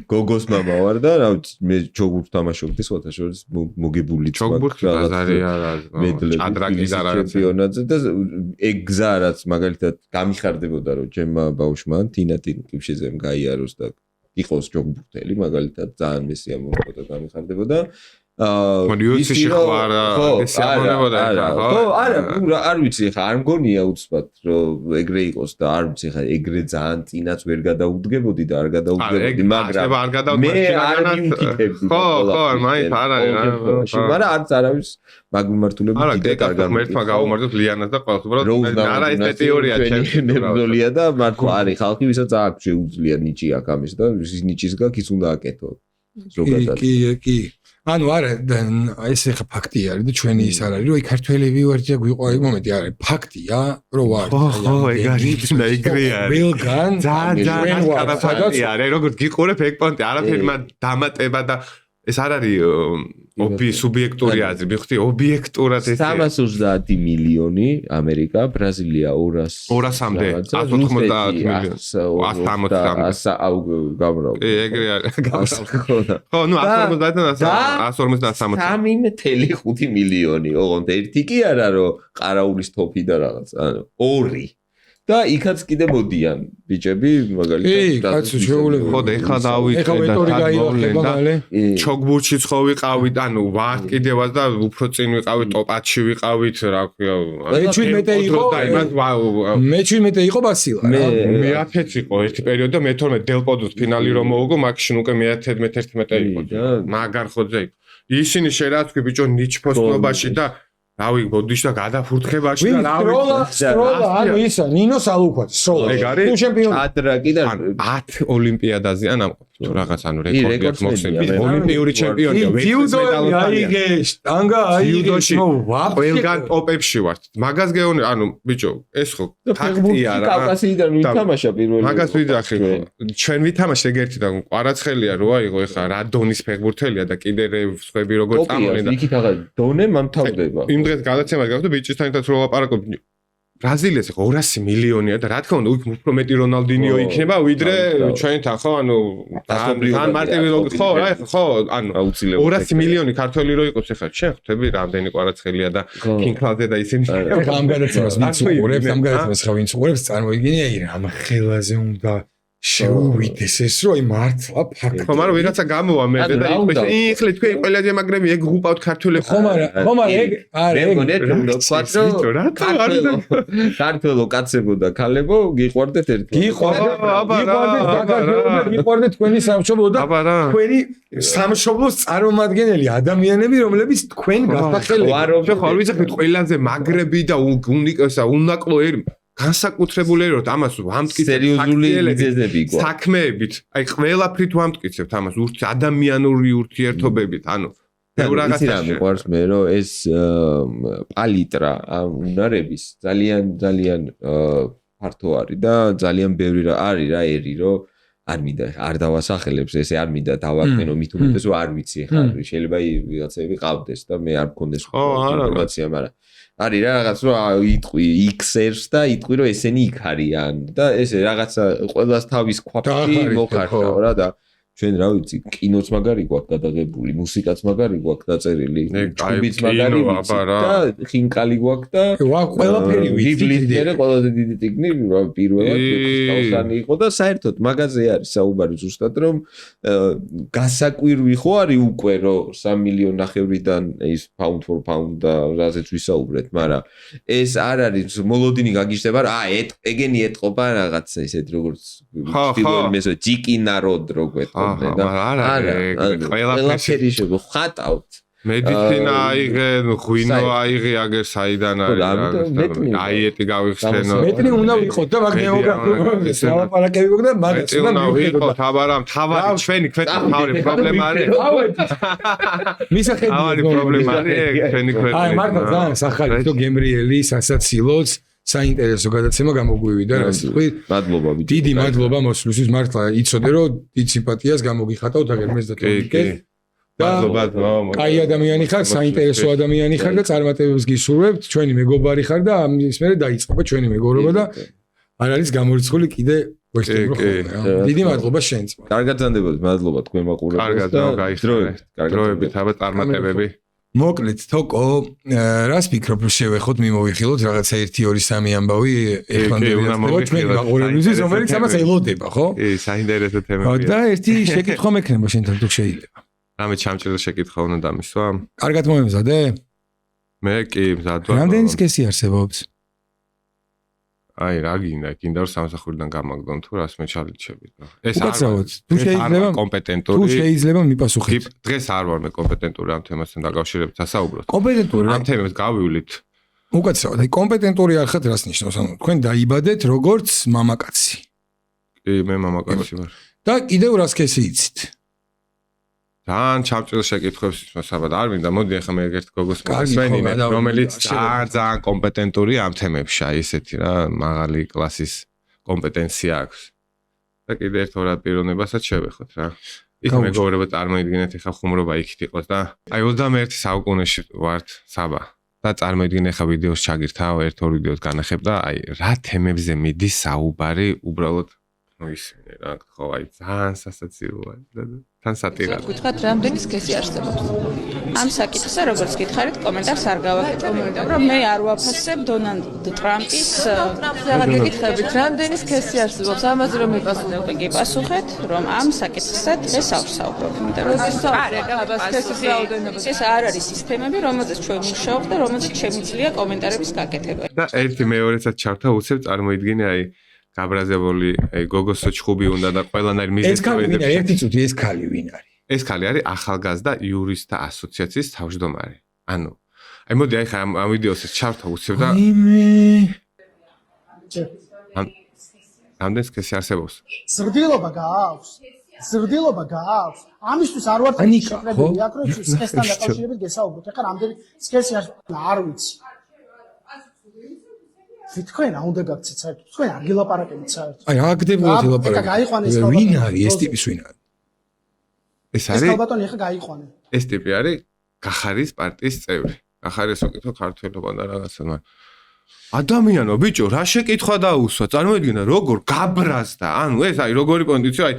გოგოს მამა ვარ და რა მე ჯოგურს თამაშობდი სხვათა შორის მოგებული ჯოგურში ბაზარი არა ჭადრაკი და რა ჩემპიონატზე და ეგ გზა რაც მაგალითად გამიხარდებოდა რომ ჩემმა ბავშვმა თინა ტიპშეზემ გაიაროს და იყოს ჯოგბურთელი მაგალითად ძალიან მესიამოვნებოდა და გამიხარდებოდა UFC-ში ხარ ეს ამონებოდა ხო არ ვიცი ხა არ მგონია უცბად რომ ეგრე იყოს და არ ვიცი ხა ეგრე ძალიან წინაც ვერ გადაუდგებოდი და არ გადაუდგებოდი მაგრამ მე არ მიმკითხებდი ხო მაინც არ არის მაგრამ არც არავის მაგ მიმართულებით კიდე კარგად მერტმა გაუმართოთ ლიანას და ყველას უბრალოდ არა ეს თეორია ჩემი მებრძოლია და მართლა არის ხალხი ვისაც აქვს შეუძლია ნიჭი აქ ამის და ის ნიჭის გაკ ის უნდა აკეთო ზოგადად კი ანუ არა ეს ხა ფაქტია არის და ჩვენი ის არ არის რომ ქართველები ვართ და გვიყვარი მომენტი არის ფაქტია რომ ვარ ხო ეგ არის და ეგრე არის ველგან ძალიან კარგი არის როგორც გიყურებ ეგ პონტი არაფერი მან დამატება და ეს არ არის სუბიექტური აზრი, მიხდი ობიექტურად ეს 330 მილიონი ამერიკა, ბრაზილია 200-მდე, 190 მილიონი. 160 გამრავ. ეგრე არის. ხო, ნუ 150-დან 153.5 მილიონი, ოღონდ ერთი კი არა რომ ყარაულის თოფი და რაღაც, ანუ ორი. და იქაც კიდე მოდიან ბიჭები მაგალითად კაცო შეუძლებელი ხო და ეხლა დავიწყე და გაიახება ჩოგბურჩიც ხო ვიყავით ანუ ვართ კიდევაც და უფრო წინ ვიყავით ტოპ-10-ში ვიყავით რა ქვია მე 17 იყო ბასილა მე 10 იყო ერთი პერიოდი და მე 12 დელპოდოს ფინალი რომ მოვუგო მაგში უკვე მე 11 იყო მაგარ ხოძე იყო ისინი შერაცვი ბიჭო ნიჩფოსნობაში და რავი ბოდიში და გადაფურთხებაში და რავი სტროლა ანუ ისა ნინო სალუქვაძე სტროლა ეგ არის თუ ჩემპიონი ატრაკი და 10 ოლიმპიადაზე ან თუ რაღაც ანუ რეკორდი აქვს მოხსენები ოლიმპიური ჩემპიონია ჯიუდოები აიგე შტანგა აიგე ყველგან ტოპებში ვართ მაგას გეონე ანუ ბიჭო ეს ხო ფაქტია რა კავკასიიდან ვითამაშა პირველი მაგას ვიძახი ჩვენ ვითამაშე ერთი და ყვარაცხელია რო აიღო ეხლა რა დონის ფეხბურთელია და კიდე სხვები როგორ წამოვლენ და იქით აღარ დონე მომთავდება იმ დღეს გადაცემას გავხდი ბიჭისთან ერთად რო ლაპარაკობ ბრაზილიას ხო 200 მილიონია და რა თქმა უნდა იქ უფრო მეტი რონალდინიო იქნება ვიდრე ჩვენთან ხო ანუ ან მარტივი ხო რა ხო ანუ 200 მილიონი ქართველი რო იყოს ეხლა შენ ხვდები რამდენი კვარაცხელია და კინგლაზე და ისინი ეხლა ამ გადაცემას ვინც უყურებს წარმოიდგინე ამ ხელაზე უნდა შეუვიდეს ეს რომ აი მართლა ფაქტია ხო მაგრამ ვიღაცა გამოვა მე და ეხლა თქვენ ყველაზე მაგრები ეგ გუყავთ ქართველებს ხო მაგრამ ეგ ქართველო კაცებო და ქალებო გიყვარდეთ ერთად გიყვარდეთ თქვენი სამშობლო და თქვენი სამშობლოს წარმომადგენელი ადამიანები რომლებიც თქვენ გასახელებ ხო არ ვიცი ყველაზე მაგრები და უნაკლო ერი განსაკუთრებული ეროთ ამას ვამტკიცებთ სერიოზული მიზეზები იყო საქმეებით აი ყველაფრით ვამტკიცებთ ამას ადამიანური ურთიერთობებით ანუ რაღაცა მიყვარს მე რომ ეს პალიტრა უნარების ძალიან ფართო არის და ძალიან ბევრი რა არის რა ერი რომ არ მინდა არ დავასახელებს ესე არ მინდა დავაყენო მით უმეტეს რომ არ ვიცი ხა შეიძლება ვიღაცები ყავდეს და მე არ მქონდეს ინფორმაცია მაგრამ არის რა რაღაც რომ იტყვი X-ers და იტყვი რომ ესენი იქ არიან და ესე რაღაცა ყველას თავის ქვაფში მოხარდა რა და ჩვენ რა ვიცი კინოც მაგარი გვაქვს გადაღებული მუსიკაც მაგარი გვაქვს დაწერილი ჭუბიც მაგარი ვიცი და ხინკალი გვაქვს და ყველაფერი ვიცი და ყველაზე დიდი ტიგნი რა პირველად ხსტავსანი იყო და საერთოდ მაგაზე არის საუბარი ზუსტად რომ გასაკვირვი ხო არის უკვე რომ 3 მილიონი ნახევრიდან ის pound for pound და რაზეც ვისაუბრეთ მაგრამ ეს არ არის მოლოდინი გაგიჟდება რა ეგენი ეტყობა რაღაცა ისეთ როგორც მესო ჯიკი ნაროდ როგვეთ ყველაფერი შეგხვატავთ მედიცინა აიღე, ღვინო აიღე, აგერ საიდან არის. აიეტი გავიხსენო. მეტრი უნდა ვიყოთ და მაგ ლაპარაკები გქონდა მაგაც უნდა ვიყოთ, აბარამ თავარი ჩვენი თავარი პრობლემა არის. მისახედი პრობლემა არის ჩვენი ქვეყნის. აი მართლა ძალიან სახალხო გემრიელი სასაცილოც საინტერესო გადაცემა გამოგვივიდა რა თქვი მადლობა დიდი მადლობა მოსვლისთვის მართლა იცოდე რომ დიდ სიმპათიას გამოგიხატავთ აგერმეს და თორიკე მადლობა კაი ადამიანი ხარ საინტერესო ადამიანი ხარ და წარმატებებს გისურვებთ ჩვენი მეგობარი ხარ და ამის მერე დაიწყება ჩვენი მეგობრობა და არ არის გამორიცხული კიდე ვესტებრო დიდი მადლობა შენც კარგად ზანდებოდეთ მადლობა თქვენ მაყურებელს და დროებით აბა წარმატებები მოკლედ თოკო რას ფიქრობ რომ შევეხოთ მიმოვიხილოთ რაღაცა 1-2-3 ამბავი ერთმანეთს ჩვენ მაყურებლისთვის რომელიც ამას ელოდება ხო? საინტერესო თემებია და ერთი შეკითხვა მექნება შენთან თუ შეიძლება რამე ჩამჭრილ შეკითხვა უნდა დამისვა კარგად მომემზადე? მე კი მზად ვარ რამდენი სქესი არსებობს? აი რა გინდა რომ სამსახურიდან გამაგდონ თუ რას მე ჩალიჩები ეს თუ შეიძლება კომპეტენტური თუ შეიძლება მიპასუხეთ დღეს არ ვარ მე კომპეტენტური ამ თემასთან დაკავშირებით სასაუბროთ კომპეტენტური ამ თემებს გავივლით უკაცრავად აი კომპეტენტური არ ხართ რას ნიშნავს ანუ თქვენ დაიბადეთ როგორც მამაკაცი კი მე მამაკაცი ვარ და კიდევ რა სქესი იცით ძალიან ჩამჭრილ შეკითხვებს მოსაბად არ მინდა მოდი ახლა მე ერთ გოგოს მოვსვენინე რომელიც ძალიან კომპეტენტური ამ თემებში აი ესეთი რა მაღალი კლასის კომპეტენცია აქვს და კიდე ერთ ორად პიროვნებასაც შევეხოთ რა იქ მეგობრებო წარმოიდგინეთ ეხა ხუმრობა იქით იყოს და აი 21 საუკუნეში ვართ საბა და წარმოიდგინე ეხა ვიდეოს ჩაგირთავ ერთ-ორ ვიდეოს განახებ და აი რა თემებზე მიდის საუბარი უბრალოდ ისინი რა ხო აი ძალიან სასაცილოა და თან სატირა გითხრათ რამდენი სქესი არსებობს ამ საკითხზე როგორც გითხარით კომენტარს არ გავაკეთებ რომ მე არ ვაფასებ დონალდ ტრამპის აღარ გეკითხებით რამდენი სქესი არსებობს ამაზე რომ მიპასუხოთ კი პასუხეთ რომ ამ საკითხზე დღეს ავსაუბრობ იმიტომ რომ ეს არ არის სისტემები რომელზეც ჩვენ მუშაობთ და რომელზეც შემიძლია კომენტარების გაკეთება და ერთი მეორესაც ჩავთა უცებ წარმოიდგინე აი გაბრაზებული აი გოგოსო ჩხუბი უნდა და ყველანაირ მიზეზს ეს ქალი ვინ არის ერთი წუთი ეს ქალი ვინ არის ეს ქალი არის ახალგაზრდა იურისტთა ასოციაციის თავმჯდომარე ანუ აი მოდი აი ხა ამ ვიდეოსაც ჩავთა უცებ და ამდენ სქესი არსებობს ზრდილობა გააქვს ამისთვის არ ვარ შეფრებული აქ რომ სქესთან დაკავშირებით გესაუბროთ ეხლა რამდენი სქესი არ ვიცი თქვენ უნდა გაგცეთ საერთოდ თქვენ არ გელაპარაკებით საერთოდ აი რა გდებოდეთ ელაპარაკეთ ვინ არის ეს ტიპის ვინ არის ეს არის ალბათონი ეხლა გაიყვანე ეს ტიპი არის გახარის პარტიის წევრი გახარის უკითხო ქართველობა და რაღაცა მაგრამ ადამიანო ბიჭო რა შეკითხვა დაუსვა წარმოიდგინე როგორ გაბრაზდა ანუ ეს აი როგორი კონდიცია აი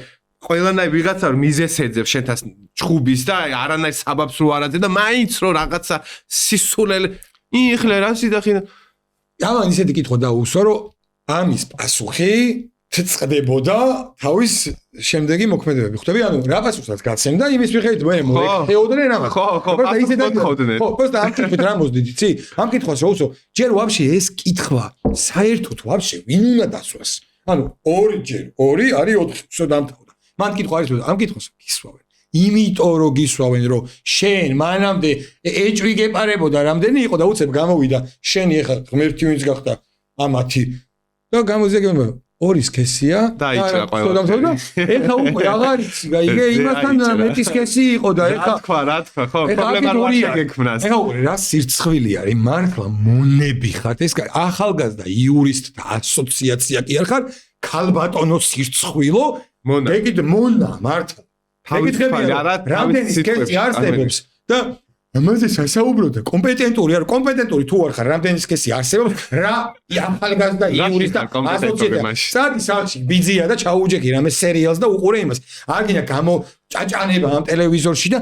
ყველანაირ ვიღაცა მიზეს ეძებს შენთან ჩხუბის და არანაირ საბაბს რო არაძე და მაინც რო რაღაცა სისულელე იხლე რა სიდახინა ამან ისეთი კითხვა დაუსვა რომ ამის პასუხი წწყდებოდა თავის შემდეგი მოქმედებები ხვდები ანუ რა პასუხსაც გაცემდა იმის მიხედვით მე მოეხეოდნენ ამას ხო просто ამ კითხვით რა მოსდით იცი ამ კითხვას რა უსო ჯერ ვაფშე ეს კითხვა საერთოდ ვაფშე ვინ უნდა დასვას ანუ 2 არის 4 უსო დამთავრდა მან კითხვა არის რომ ამ კითხვას გისვავენ იმიტომ რომ გისვავენ რომ შენ მანამდე ეჭვი გეპარებოდა რამდენი იყო და უცებ გამოვიდა შენი ეხა ღმერთი ვინც გახდა ამათი და გამოზიაგებმა 2 სქესია დაიჭრა ყველა ეხა უკვე აღარ იცი გაიგე იმასთან მეტი სქესი იყო და ეხა რა თქვა ხო პრობლემა არ შეგექმნას ეხა უკვე რა სირცხვილი არის მართლა მონები ხართ ეს ახალგაზრდა იურისტთა ასოციაცია კი არ ხარ ქალბატონო სირცხვილო მონა მართლა რამდენი სქესი არსებობს და ამაზე სასაუბროთ და კომპეტენტური არ კომპეტენტური თუ არ ხარ რამდენი სქესი არსებობს რა ახალგაზრდა იურისტთა ასოციაცია სადი სახში ბიძია და ჩაუჯექი რამე სერიალს და უყურე იმას აგინა გამო ჭაჭანება ამ ტელევიზორში და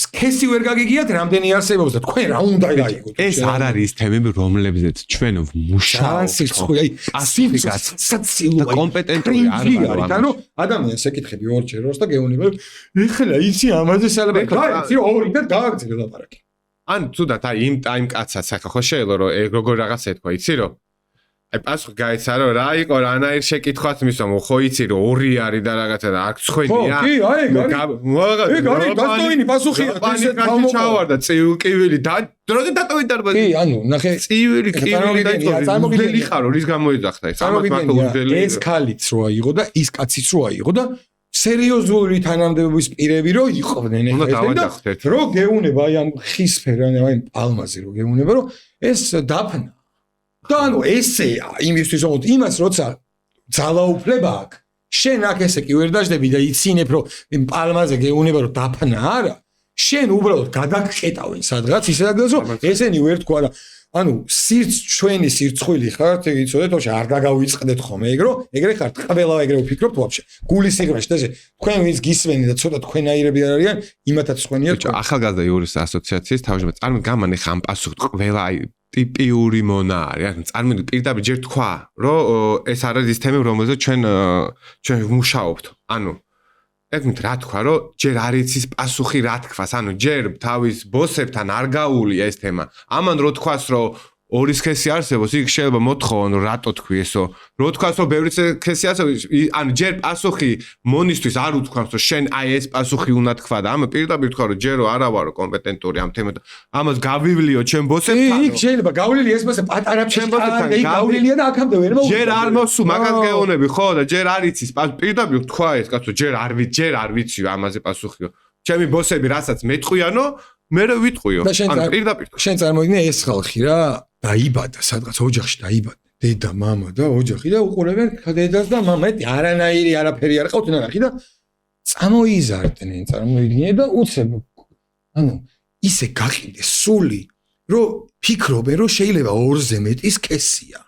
სქესი ვერ გაგიგიათ რამდენი არსებობს და თქვენ რა უნდა გაიგოთ ეს არ არის თემები რომლებზეც ჩვენ მუშაობთ საცილო კომპეტენტური არ არის ანუ ადამიანს ეკითხები ორჯერ როს და გეუბნება ეხლა იცი ამაზე სალაპარაკი იცი ორი და გააგრძელე ლაპარაკი ან თუდად აი იმ კაცსაც ახლა ხო შეიძლება რომ როგორ რაღაცა ეთქვა იცი რომ აი პასუხი გაიცა რომ რა იყო რანაირ შეკითხვას მისვამ ხო იცი რომ 2 არის და რაღაცა და აქ ცხენია კი აი გარი გასტოინი პასუხია პანიკაში ჩავარდა წივილი და დროზე დატოვით დარბაზი კი ანუ ნახე წივილი უძველი ხარო რის გამოიძახდა ეს ამას მარტო უძველი ეს ქალიც რო აიღო და ის კაციც რო აიღო და სერიოზული თანამდებობის პირები რო იყვნენ ეხლა რო გეუნება აი ამ ხისფერან აი პალმაზე რო გეუნება რომ ეს დაფნა და ანუ ესე იმისთვის რომ იმას როცა ძალაუფლება აქვს შენ აქ ესე კი ვერ დაждები და იცინებ რომ პალმაზე გეუნება რომ დაფნა არა შენ უბრალოდ გადაგკეტავენ სადღაც ისედაც რომ ესენი ვერ თქვა და ანუ ჩვენი სირცხვილი ხართ იცოდეთ თორე არ გაგავიწყდეთ ხოლმე ეგრე ხართ ყველა ეგრე ვფიქრობთ ვაფშე გულის სიღრმეში და თქვენ ვინც გისმენი და ცოტა თქვენაირები არ არიან იმათაც თქვენია ახალგაზრდა იურისტთა ასოციაციის თავმჯდომარე წარმოგიდგენთ გამან ხა ამ პასუხით ყველა აი ტიპიური მონა არის წარმოგიდგენთ პირდაპირ ჯერ თქვა რომ ეს არის ის თემები რომელზეც ჩვენ მუშაობთ ანუ ეგმით რა თქვა რომ ჯერ არ იცის პასუხი რა თქვას ანუ ჯერ თავის ბოსებთან არ გაუულია ეს თემა ამან რო თქვას რომ 2 სქესი არსებობს იქ შეიძლება მოთხოვონ რომ რატო თქვი ესო რო თქვას რომ ბევრი სქესი არსებობს ანუ ჯერ პასუხი მონისთვის არ უთქვამს რომ შენ აი ეს პასუხი უნდა თქვა და ამ პირდაპირ თქვა რომ ჯერ არა ვარო კომპეტენტური ამ თემად ამას გავივლიო ჩემ ბოსებთან იქ შეიძლება გავლილი ეს ბოსე პატარა ჩემ ბოსებთან გავლილია და აქამდე ვერ მოუწევს ჯერ არ მოსუ მაგას გეუბნები ხო და ჯერ არ იცის პირდაპირ თქვა ეს კაცო ჯერ არ ვიცი ამაზე პასუხიო ჩემი ბოსები რასაც მეტყვიანო მე რა ვიტყვიო ანუ პირდაპირ შენ წარმოიდგინე ეს ხალხი რა დაიბადა სადღაც ოჯახში დაიბადა დედა მამა და ოჯახი და უყურებენ დედას და მამას არანაირი არაფერი არ ყავთ ნახი და წამოიზარდნენ, წარმოიდგინე და უცებ ანუ ისე გაყიდეს სული, რომ ფიქრობენ, რომ შეიძლება 2-ზე მეტი სქესია.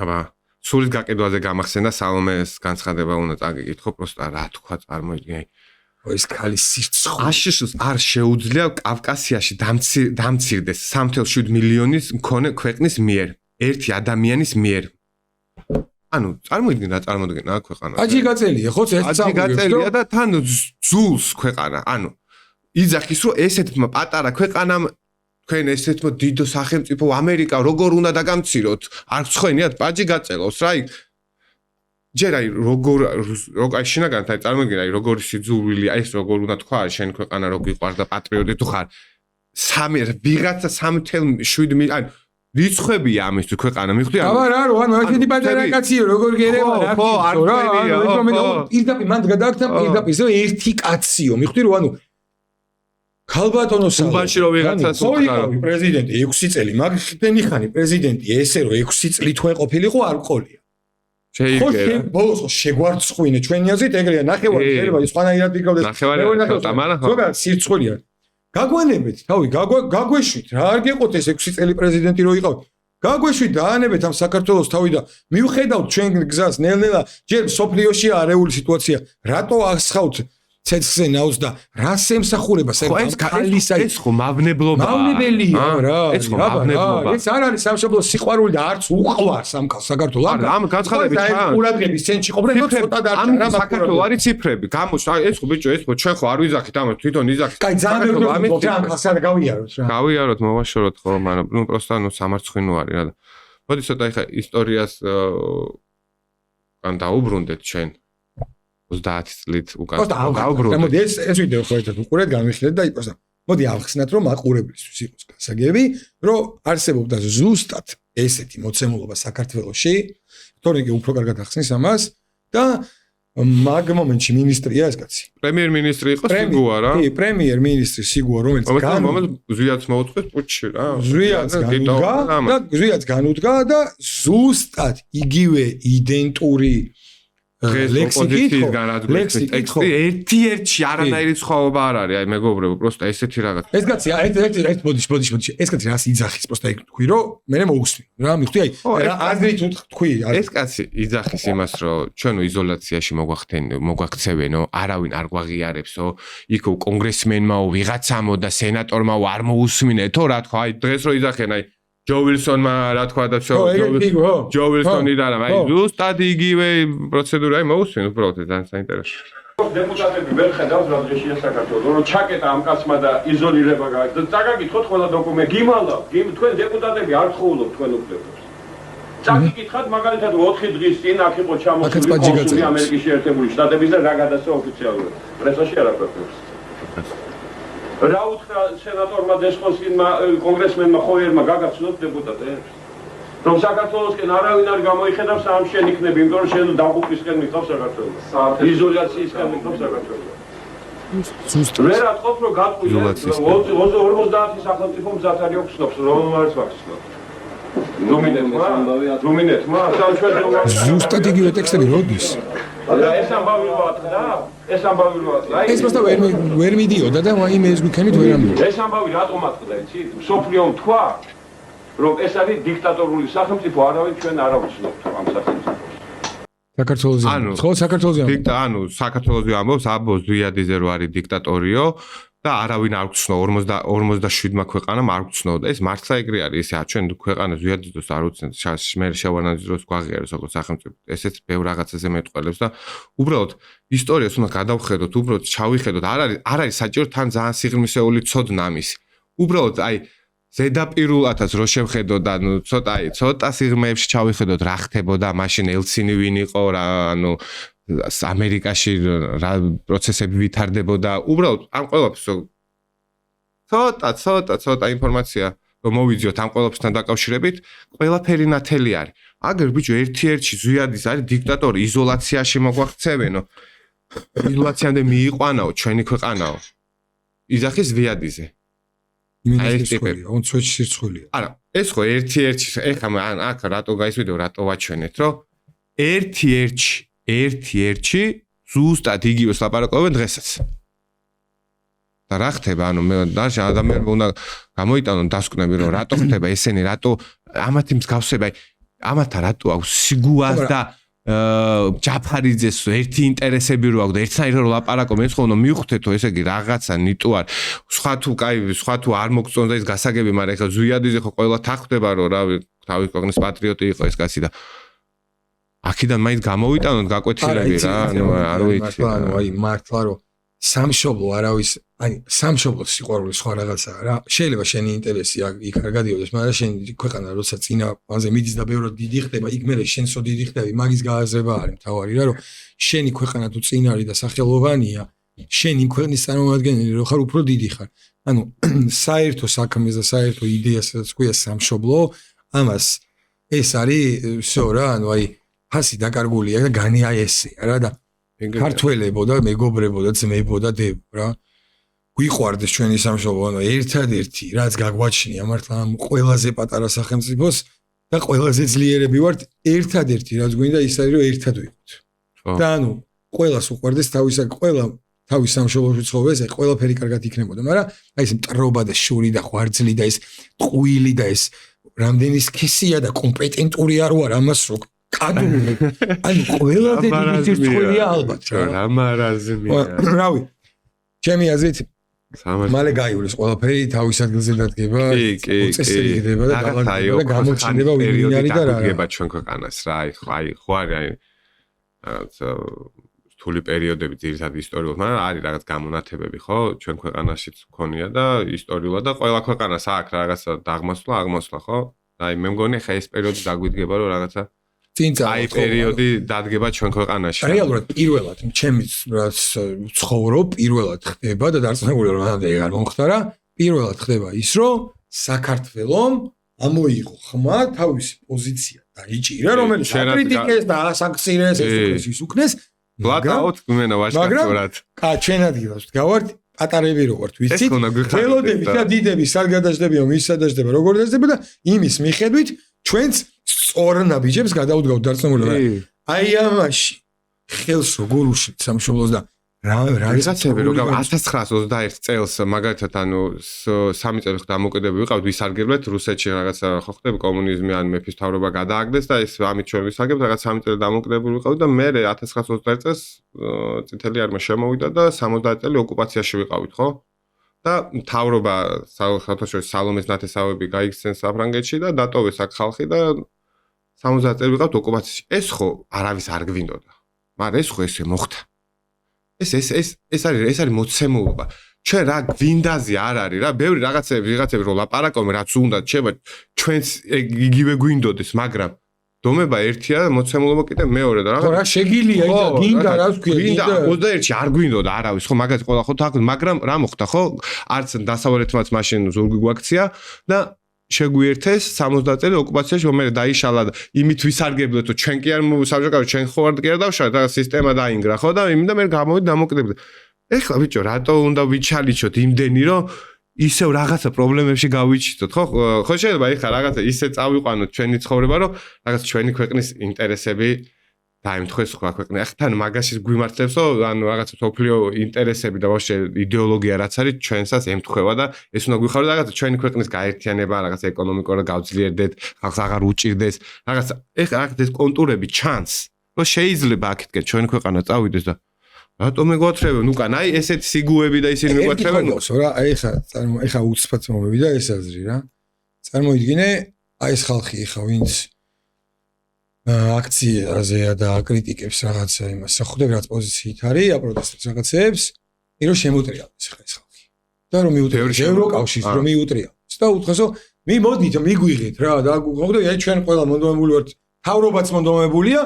აბა, სულის გაყიდვაზე გამახსენდა სალომეს განცხადება უნდა წაგიკითხო, პროსტა რა თქვა წარმოიდგინე. ეს ქალის სიცხე. აშშ არ შეუძლია კავკასიაში დამცირდეს 3.7 მილიონის მქონე ქვეყნის მიერ, ერთი ადამიანის მიერ. ანუ წარმოიდგინე რა წარმოდგენა აქ ქვეყანა. აჯი გაწელია, ხო, ეს აჯი გაწელია და თან ზულს ქვეყანა. ანუ იძახის რომ ესეთმა პატარა ქვეყანამ თქვენ ესეთმა დიდო სახელმწიფო ამერიკა როგორ უნდა დაგამციროთ? არ ხსხვენიათ პაჯი გაწელოს რა იქ ჯერ აი როგორ აი შინაგანად აი წარმოიდგინე აი როგორი სიძულვილი აი ეს როგორ უნდა თქვა შენ ქვეყანა რო გიყვარდა პატრიოტი თუ ხარ ვიღაცა 3.7 მილიონი ანუ რიცხვებია ამისთვის ქვეყანა მიხვდი აბა რა რო ანუ ესეთი პატარა კაციო როგორ გერევა რა ხო არ ხვდებია პირდაპირ მან გადააქცა პირდაპირ ისე ერთი კაციო მიხვდი რომ ანუ ქალბატონო უბანში რო ვიღაცას უხარო პრეზიდენტი 6 წელი მაგდენი ხანი პრეზიდენტი ესე რომ 6 წელი თქვენ ყოფილიყო არ ყოლია შეიძლება ბოლოს შეგვარცხვინე ჩვენი აზრით ეგრეა ნახევარი შეიძლება სხვანაირად ვიკავდეს ზოგადად სირცხვილია გაგვანებეთ თავი გაგვეშვით რა არ გეყოთ ეს 6 წელი პრეზიდენტი რო იყავთ გაგვეშვით დაანებეთ ამ საქართველოს თავი და მივხედავთ ჩვენ გზას ნელ-ნელა ჯერ სოფლიოში არეული სიტუაცია რატო ასხავთ ცეცხლზე ნაუს და რას ემსახურება ეს ხო მავნებელია რა ეს ხო მავნებლობა ეს არ არის სამშობლო სიყვარული და არც უყვარს ამ საქართველოს ამ განცხადებით ყურადღების ცენტრში ყოფნა და ცოტა და რა საქართველოს არის ციფრები გამოჩ ეს ხო ბიჭო ეს ხო ჩვენ ხო არ ვიზახით ამას თვითონ იზახით კაი ძალიან ბევრი ამ ხასად გავიაროთ რა გავიაროთ მოვაშოროთ ხო მაგრამ ნუ პროსტა ნუ სამარცხვინო არის რა მოდი ცოტა ეხა ისტორიას ან დაუბრუნდეთ ჩვენ 30 წლით უკან გავბრუნდით. მოდი ეს ვიდეო ხო ერთად უყურეთ, განვიხილეთ და იპოსა. მოდი ავხსნათ, რომ მაყურებლისთვის იყოს გასაგები, რომ არსებობდა ზუსტად ესეთი მოცემულობა საქართველოში, თორემ უფრო კარგად ახსნის ამას და მაგ მომენტში მინისტრია ეს კაცი. პრემიერ-მინისტრი იყო სიგუა რა. კი, პრემიერ-მინისტრი სიგუა, რომელიც ზვიაც მოუწყვეთ პუჩში რა. ზვიაც განუდგა და ზუსტად იგივე იდენტური ლექსი ერთ-ერთი არანაირი სხვაობა არ არის აი მეგობრებო პროსტა ესეთი რაღაც ეს კაცი ერთ ბოდი ეს კაცი რას იძახის პროსტა იქ თქვი რომ მე მოვუსვი რა მიხვდი აი რა აზრით თქვი ეს კაცი იძახის იმას რომ ჩვენო იზოლაციაში მოგვაქცევენო არავინ არ გვაღიარებსო იქ კონგრესმენმაო ვიღაცამო და სენატორმაო არ მოусმინეთო რა თქვა აი დღეს რო იძახენ აი ჯო ვილსონმა რა თქვა და ჯო ვილსონი და რა აი ზუსტად იგივე პროცედურა აი მოусვენ უბრალოდ ძალიან საინტერესო დეპუტატები ვერ ხედავს რა დღეშია საქართველოს რომ ჩაკეტა ამ კაცმა და იზოლირება გააკეთა და წაგაკითხოთ ყველა დოკუმენტი გიმალავ თქვენ დეპუტატები არ ხოვლობთ თქვენ უფლებებს წაგიკითხათ მაგალითად 4 დღის წინ აქ იყო ჩამოსული კონსული ამერიკის შეერთებული შტატების და რა გადასცა ოფიციალურად პრესაში არ აკვირდებს რა უთხრა სენატორმა დესპოსკინმა კონგრესმენმა ხოიერმა გაგაცნოთ დეპუტატებს რომ საქართველოსკენ არავინ არ გამოიხედავს ამ შენ იქნები იმიტომ რომ შენ დაღუპვისკენ მიყავს საქართველოს იზოლაციისკენ მიყავს საქართველოს ვერ ატყობ რომ გატყვია 50 სახელმწიფო მზად არის ოქსნობს რომ არის ვაქცინოთ რუმინეთმა ზუსტად იგივე ტექსტები როდის ეს ამბავი ვატყდა ეს ამბავი ვატყდა ეს просто ვერ მიდიოდა და იმეს გვიქენით ვერ ამბობ ეს ამბავი რატომ ატყდა იცით მსოფლიომ თქვა რომ ეს არის დიქტატორული სახელმწიფო არავინ ჩვენ არ ავუცნობთ ამ სახელმწიფოს საქართველოს ხო საქართველოს ანუ საქართველოს ამბობს ზვიადიზე რო არის დიქტატორიო და არავინ არ გვცნო 47-მა ქვეყანამ არ გვცნო და ეს მართლა ეგრე არის ესე ჩვენ ქვეყანა ზვიადიდოს არ უცნეთ მე შევანაძროს გვაღიაროს როგორც სახელმწიფო ესეც ბევრ რაღაცაზე მეტყველებს და უბრალოდ ისტორიას უნდა გადავხედოთ უბრალოდ ჩავიხედოთ არ არის საჭირო თან ძალიან სიღრმისეული ცოდნა ამის უბრალოდ აი ზედაპირულადაც რო შევხედოთ და ნუ ცოტა სიღრმეებში ჩავიხედოთ რა ხდებოდა მაშინ ელცინი ვინ იყო რა ანუ ამერიკაში რა პროცესები ვითარდებოდა უბრალოდ ამ ყველაფერს ცოტა ინფორმაცია რომ მოვიძიოთ ამ ყველაფერთან დაკავშირებით ყველაფერი ნათელი არის აგერ ბიჭო ერთ-ერთი ზვიადის არის დიქტატორი იზოლაციაში მოგვაქცევენო იზოლაციამდე მიიყვანაო ჩვენი ქვეყანაო იძახის ზვიადიზე არა ეს ხო ერთ-ერთი ეხა აქ რატო გაისვიდეო რატო ვაჩვენეთ რომ ერთ-ერთი ზუსტად იგივეს ლაპარაკობენ დღესაც. და რა ხდება, ანუ მე დაშა ადამიანები უნდა გამოიტანონ დასკვნები, რომ რატო ხდება ესენი, რატო ამათი მსგავსება, ამათა რატო აქვს სიგუას და ჯაფარიძეს ერთი ინტერესები რო აქვს და ერთსაერთოდ რო ლაპარაკობენ, ხო, უნდა მივხვდეთო, ესე იგი რაღაცა ნიტუ არ. სხვა თუ არ მოგწონდა ეს გასაგები, მაგრამ ეხლა ზვიადიზე ხო ყველა თახვდება, რომ რავი, თავის ქვეყნის პატრიოტი იყო ეს კაცი და აქედან მაინც გამოვიტანოთ გაკვეთილები რა, ანუ არ ვიცი. ანუ აი მართლა რომ სამშობლო არავის, აი სამშობლოს სიყვარული სხვა რაღაცაა რა. შეიძლება შენი ინტერესი იქ არ გადიოდეს, მაგრამ შენი ქვეყანა როცა წინა პანზე მიდის და ბევრად დიდი ხდება, იქ მერე შენსო დიდი ხდები, მაგის გააზრება არის მთავარი რა, რომ შენი ქვეყანა თუ წინ არის და სახელოვანია, შენ იმ ქვეყნის წარმომადგენელი რო ხარ, უფრო დიდი ხარ. ანუ საერთო საქმეს და საერთო იდეას რაც ქვია სამშობლო, ამას ეს არის всё რა, ანუ აი ფასი დაკარგულია და განია ესეა რა და ქართველებო და მეგობრებო და ძმებო და დებო რა. გვიყვარდეს ჩვენი სამშობლო, ანუ ერთადერთი რაც გაგვაჩნია მართლა ამ ყველაზე პატარა სახელმწიფოს და ყველაზე ძლიერები ვართ, ერთადერთი რაც გვინდა ის არის რომ ერთად ვიყოთ. და ანუ ყველას უყვარდეს ყველა თავის სამშობლოში ცხოვრდეს, აი ყველაფერი კარგად იქნებოდა, მაგრამ აი ეს მტრობა და შური და ღვარძლი და ეს ტყუილი და ეს რამდენი სქესია და კომპეტენტური არ ვარ ამას რო კადრული. ანუ ყველაზე დიდი რიცხვია ალბათ რა. რა მარაზმია. რავი. ჩემი აზრით მალე გაივლეს ყველაფერი თავის ადგილზე დადგება. კი. წესრიგდება და და გამოჩნდება ვინ არის და რა. გება ჩვენ ქვეყანას რა, აი ხო არის რთული პერიოდები ძირითადად ისტორიულად, მაგრამ არის რაღაც გამონათებები, ხო? ჩვენ ქვეყანაშიც მქონია და ისტორიულად და ყველა ქვეყანას აქვს რაღაცა აღმოსვლა, ხო? აი მე მგონი ხა ეს პერიოდი დაგვიდგება, რომ რაღაცა აი პერიოდი დადგება ჩვენ ქვეყანაში. რეალურად პირველად ჩემი რაც ცხოვრობ, პირველად ხდება და დარწმუნებული რომ ამდენი არ მომხდარა, პირველად ხდება ის, რომ საქართველომ ამოიღო ხმა თავისი პოზიცია და იჭირა, რომელიც აკრიტიკეს და ასანქცირეს, ეს უკნეს. ბლატაოთ გვიმენა ვაშკაცურად. ჩვენ ადგილას ვდგავართ, პატარები რო ვართ, ვიცით? ხელოდები და დიდები სად გადაждდებიო, მის სად დაждდება, როგორ დაждდება და იმის მიხედვით ჩვენც სწორნა ბიჭებს გადაუდგავთ დარწმუნებული. აი ამაში ხელს როგორ უშლით სამშობლოს და რაღაცები რო 1921 წელს მაგალითად ანუ 3 წელი დამოკიდებული ვიყავთ ვისარგებლეთ რუსეთში რაღაცა ხო ხდება კომუნიზმი ან მეფის მთავრობა გადააგდეს და ეს ამით ჩვენ ვისარგებთ რაღაც 3 წელი დამოკიდებული ვიყავთ და მე 1921 წელს წითელი არმია შემოვიდა და 70 წელი ოკუპაციაში ვიყავით ხო და მთავრობა საერთაშორისო სალომეს ნათესავები გაიქცნენ საფრანგეთში და დატოვეს აქ ხალხი და 70 წელი ვიყავთ ოკუპაციაში ეს ხო არავის არ გვინდოდა მაგრამ ეს ხო ესე მოხდა ეს არის მოცემულობა. ჩვენ რა გვინდაზე არ არის რა, ბევრი ვიღაცები რო ლაპარაკობენ, რაც უნდა შევა ჩვენს იგივე გვინდოდეს, მაგრამ დომება ერთია და მოცემულობა კიდე მეორე და რა შეგილია ისა გინდა რა ვქვია გინდა 21-ში არ გვინდოდა არავის ხო მაგას ყველა ხო თქო მაგრამ რა მოხდა ხო არც დასავლეთმაც მაშინ ზურგი გვაქცია და შეგვიერთეს 70 წელი ოკუპაციაში რომ მე დაიშალა და იმით ვისარგებლეთო ჩვენ კი არ საბჭოთა ჩვენ ხო ვართ კი არ დავშალეთ და სისტემა დაინგრა ხო და იმდა მე გამოვიდა დამოკიდებული ეხლა ბიჭო რატო უნდა ვიჩალიჩოთ იმდენი რომ ისევ რაღაცა პრობლემებში გავიჩიტოთ ხო ხო შეიძლება ეხლა რაღაცა ისე წავიყვანოთ ჩვენი ცხოვრება რომ რაღაც ჩვენი ქვეყნის ინტერესები დაემთხეს სხვა ქვეყნა. ახლა თან მაგაში გვიმართლებს, რომ ანუ რაღაცა სოფლიო ინტერესები და ვაფშე იდეოლოგია რაც არის ჩვენსაც ემთხვევა და ეს უნდა გვიხაროს რაღაცა ჩვენი ქვეყნის გაერთიანება, რაღაცა ეკონომიკურად გავძლიერდეთ, ხალხს აღარ უჭირდეს, რაღაცა ეხლა ეს კონტურები ჩანს, რომ შეიძლება აქეთკენ ჩვენი ქვეყანა წავიდეს და რატომ მეგვათრევენ უკან? აი ესეთ სიგუები და ისინი მეგვათრევენ. რა, აი ეხლა უცბად მომევიდა ეს აზრი რა. წარმოიდგინე, აი ეს ხალხი ეხლა ვინც აქციაზეა და კრიტიკებს რაღაცა იმას. ხვდები რაც პოზიციით არის, აპროტესტებს რაღაცებს, რომ შემოტრიალდეს ხა ეს ხალხი. და რომ მიუტრიალდეს ევროკავშირს, რომ მიუტრიალდეს. და უთხრას რომ მოდით მიგვიღეთ რა და ხვდები აი ჩვენ ყველა მონდომებული ვართ, თავრობაც მონდომებულია,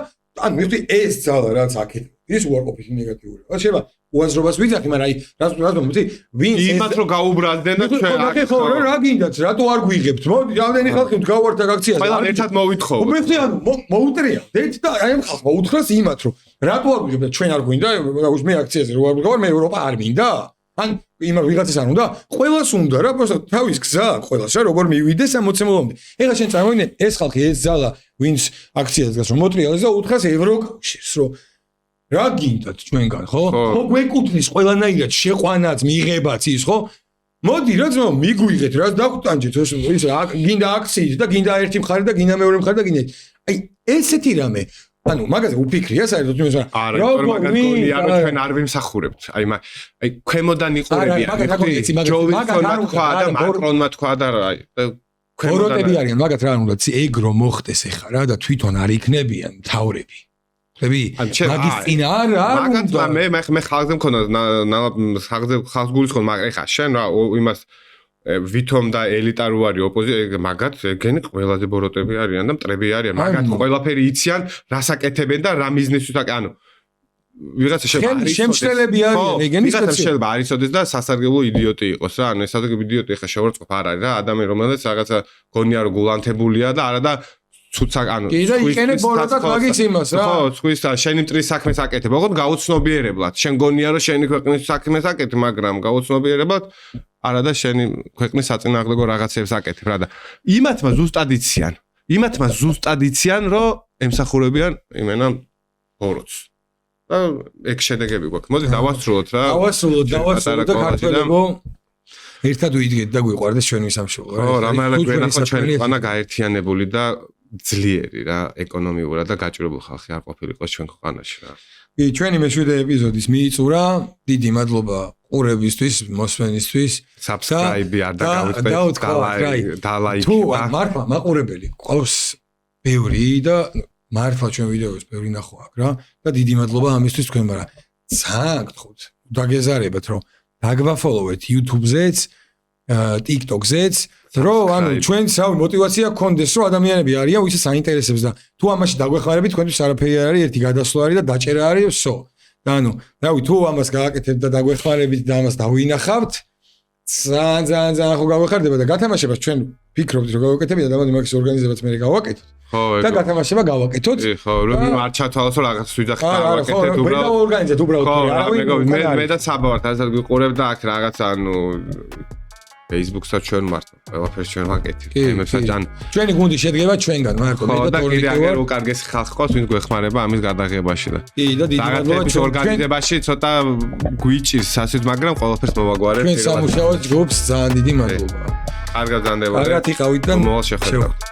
ან მივხვდი ეს ძალა რაც აქეთ ის უარყოფით ნეგატიური. რა შეიძლება უაზრობას ვიძახი, მაგრამ აი რატომ მოდი ვინ იმათ რომ გაუბრალდნენ და ჩვენ ხო რა გინდათ რატო არ გვიღებთ? მოდი რამდენი ხალხი გავართ აქ აქციაზე. ყველა ერთად მოვითხოვოთ. მეხდი ანუ მოუტრიალდეთ და აი ამ ხალხმა უთხრას იმათ რომ რატო არ გვიღებთ ჩვენ არ გვინდა მე აქციაზე რო არ ვიყავ მე ევროპა არ მინდა? ან იმარ ვიღაცას არ უნდა? ყველას უნდა რა, პროსტ თავის გზა ყველას რა როგორ მივიდეს ამ მოცემულობამდე. ეხლა შენ წარმოიდგინე ეს ხალხი ეს ძალა ვინც აქციაზე დგას რომ მოტრიალდეს და უთხრას ევროკავშირს რომ რა გინდათ ჩვენგან, ხო? ხო გვეკუთვნის ყველანაირად შეყვანაც, მიღებაც ის, ხო? მოდი რა ძმა მიგვიღეთ, რა დაგვტანჯეთ ის გინდა აქციით და გინდა ერთი მხარე და გინდა მეორე მხარე და გინდა. აი ესეთი რამე ანუ მაგაზე უფიქრია საერთოდ იმას არა იმიტომ რომ მაგას გონია რომ ჩვენ არ ვიმსახურებთ აი ქვემოდან იყურებიან ჯოვინსონმა თქვა და მაკრონმა თქვა და აი ქოროტები არიან მაგათ რა უნდა ეგ რომ მოხდეს ეხა რა და თვითონ არ იქნებიან მთავრები ხები მაგის წინ არა მაგათმა მე ხალხზე მქონდა ხალხს გულისხმობ მაგრამ ეხა შენ რა იმას ვითომ და ელიტარული არის ოპოზიცია მაგათ ეგენი ყველაზე ბოროტები არიან და მტრები არიან მაგათ ყველაფერი იციან რასაკეთებენ და რა მიზნისთვის ანუ ვიღაცა შემშლელები არიან ეგენი ვიღაცა შეიძლება არ იცოდეს და სასარგებლო იდიოტი იყოს რა ანუ ეს სასარგებლო იდიოტი ხა შეურწყო არ არის რა ადამიანი რომელიც რაღაცა გონია რომ გულანთებულია და არა და ცუცაკ ანუ კიდე იყენებ ბოროტად მაგის იმას რა ხო სხვის და შენი მტრის საქმეს აკეთებ ოღონდ გაუცნობიერებლად შენ გონია რომ შენი ქვეყნის საქმეს აკეთებ მაგრამ გაუცნობიერებლად არა და შენი ქვეყნის საწინააღმდეგო რაღაცებს აკეთებ რა და იმათმა ზუსტად იციან რომ ემსახურებიან იმენა ბოროტს და ეგ შედეგები გვაქვს მოდი დავასრულოთ რა დავასრულოთ და ქართველებო ერთად ვიდგეთ და გვიყვარდეს ჩვენი სამშობლო რა რამალა გვენახო ჩვენი ყანა გაერთიანებული და ძლიერი რა ეკონომიურად და გაჭირებული ხალხი არ ყოფილიყო ჩვენ ქვეყანაში რა კი ჩვენი მეშვიდე ეპიზოდის მიიწურა დიდი მადლობა ყურებისთვის მოსვენისთვის subscribe არ დაგავიწყდეთ და ლაიქი თუ მართლა მაყურებელი ყავს ბევრი და მართლა ჩვენ ვიდეოს ბევრი ნახო აქ რა და დიდი მადლობა ამისთვის თქვენ მაგრამ ძალიან გთხოვთ დაგეზარებათ რომ დაგვაფოლოვეთ YouTube-ზეც TikTok-ზეც რომ ანუ ჩვენს რავი мотиваცია გქონდეს რომ ადამიანები არიან ვისაც აინტერესებს და თუ ამაში დაგვეხმარებით თქვენთვის არაფერი არ არის ერთი გადასვლა არის და დაჭერა არის სო და ანუ რავი თუ ამას გააკეთებთ და დაგვეხმარებით და ამას დავინახავთ ძალიან ხო გავეხარდება და გათამაშებას ჩვენ ფიქრობთ რომ გავაკეთებია და მაგის ორგანიზებაც მე გავაკეთოთ და გათამაშება გავაკეთოთ ხო რომ არ ჩათვალოს რომ რაღაც ვიძახით გავაკეთეთ უბრალოდ ორგანიზეთ უბრალოდ მე და საბავართ ასე ვიყურებ და აქ რაღაც ანუ Facebook-საც ჩვენ მარტო ყველაფერს ჩვენ ვაკეთებ იმებსაც ან ჩვენი გუნდი შედგება ჩვენგან მარტო მე და თორნიკე ვარ კიდე უკარგეს ხალხი ყავს ვინც გვეხმარება ამის გადაღებაში და კი და დიდი მადლობა ჩვენ ორგანიზებაში ცოტა გვიჭირს ასეთ მაგრამ ყველაფერს მოვაგვარებთ ჩვენ სამუშაოს ჯგუფს ძალიან დიდი მადლობა არ გაგზავნებოდი კარგად იყავით და მოვალ შეხვედრა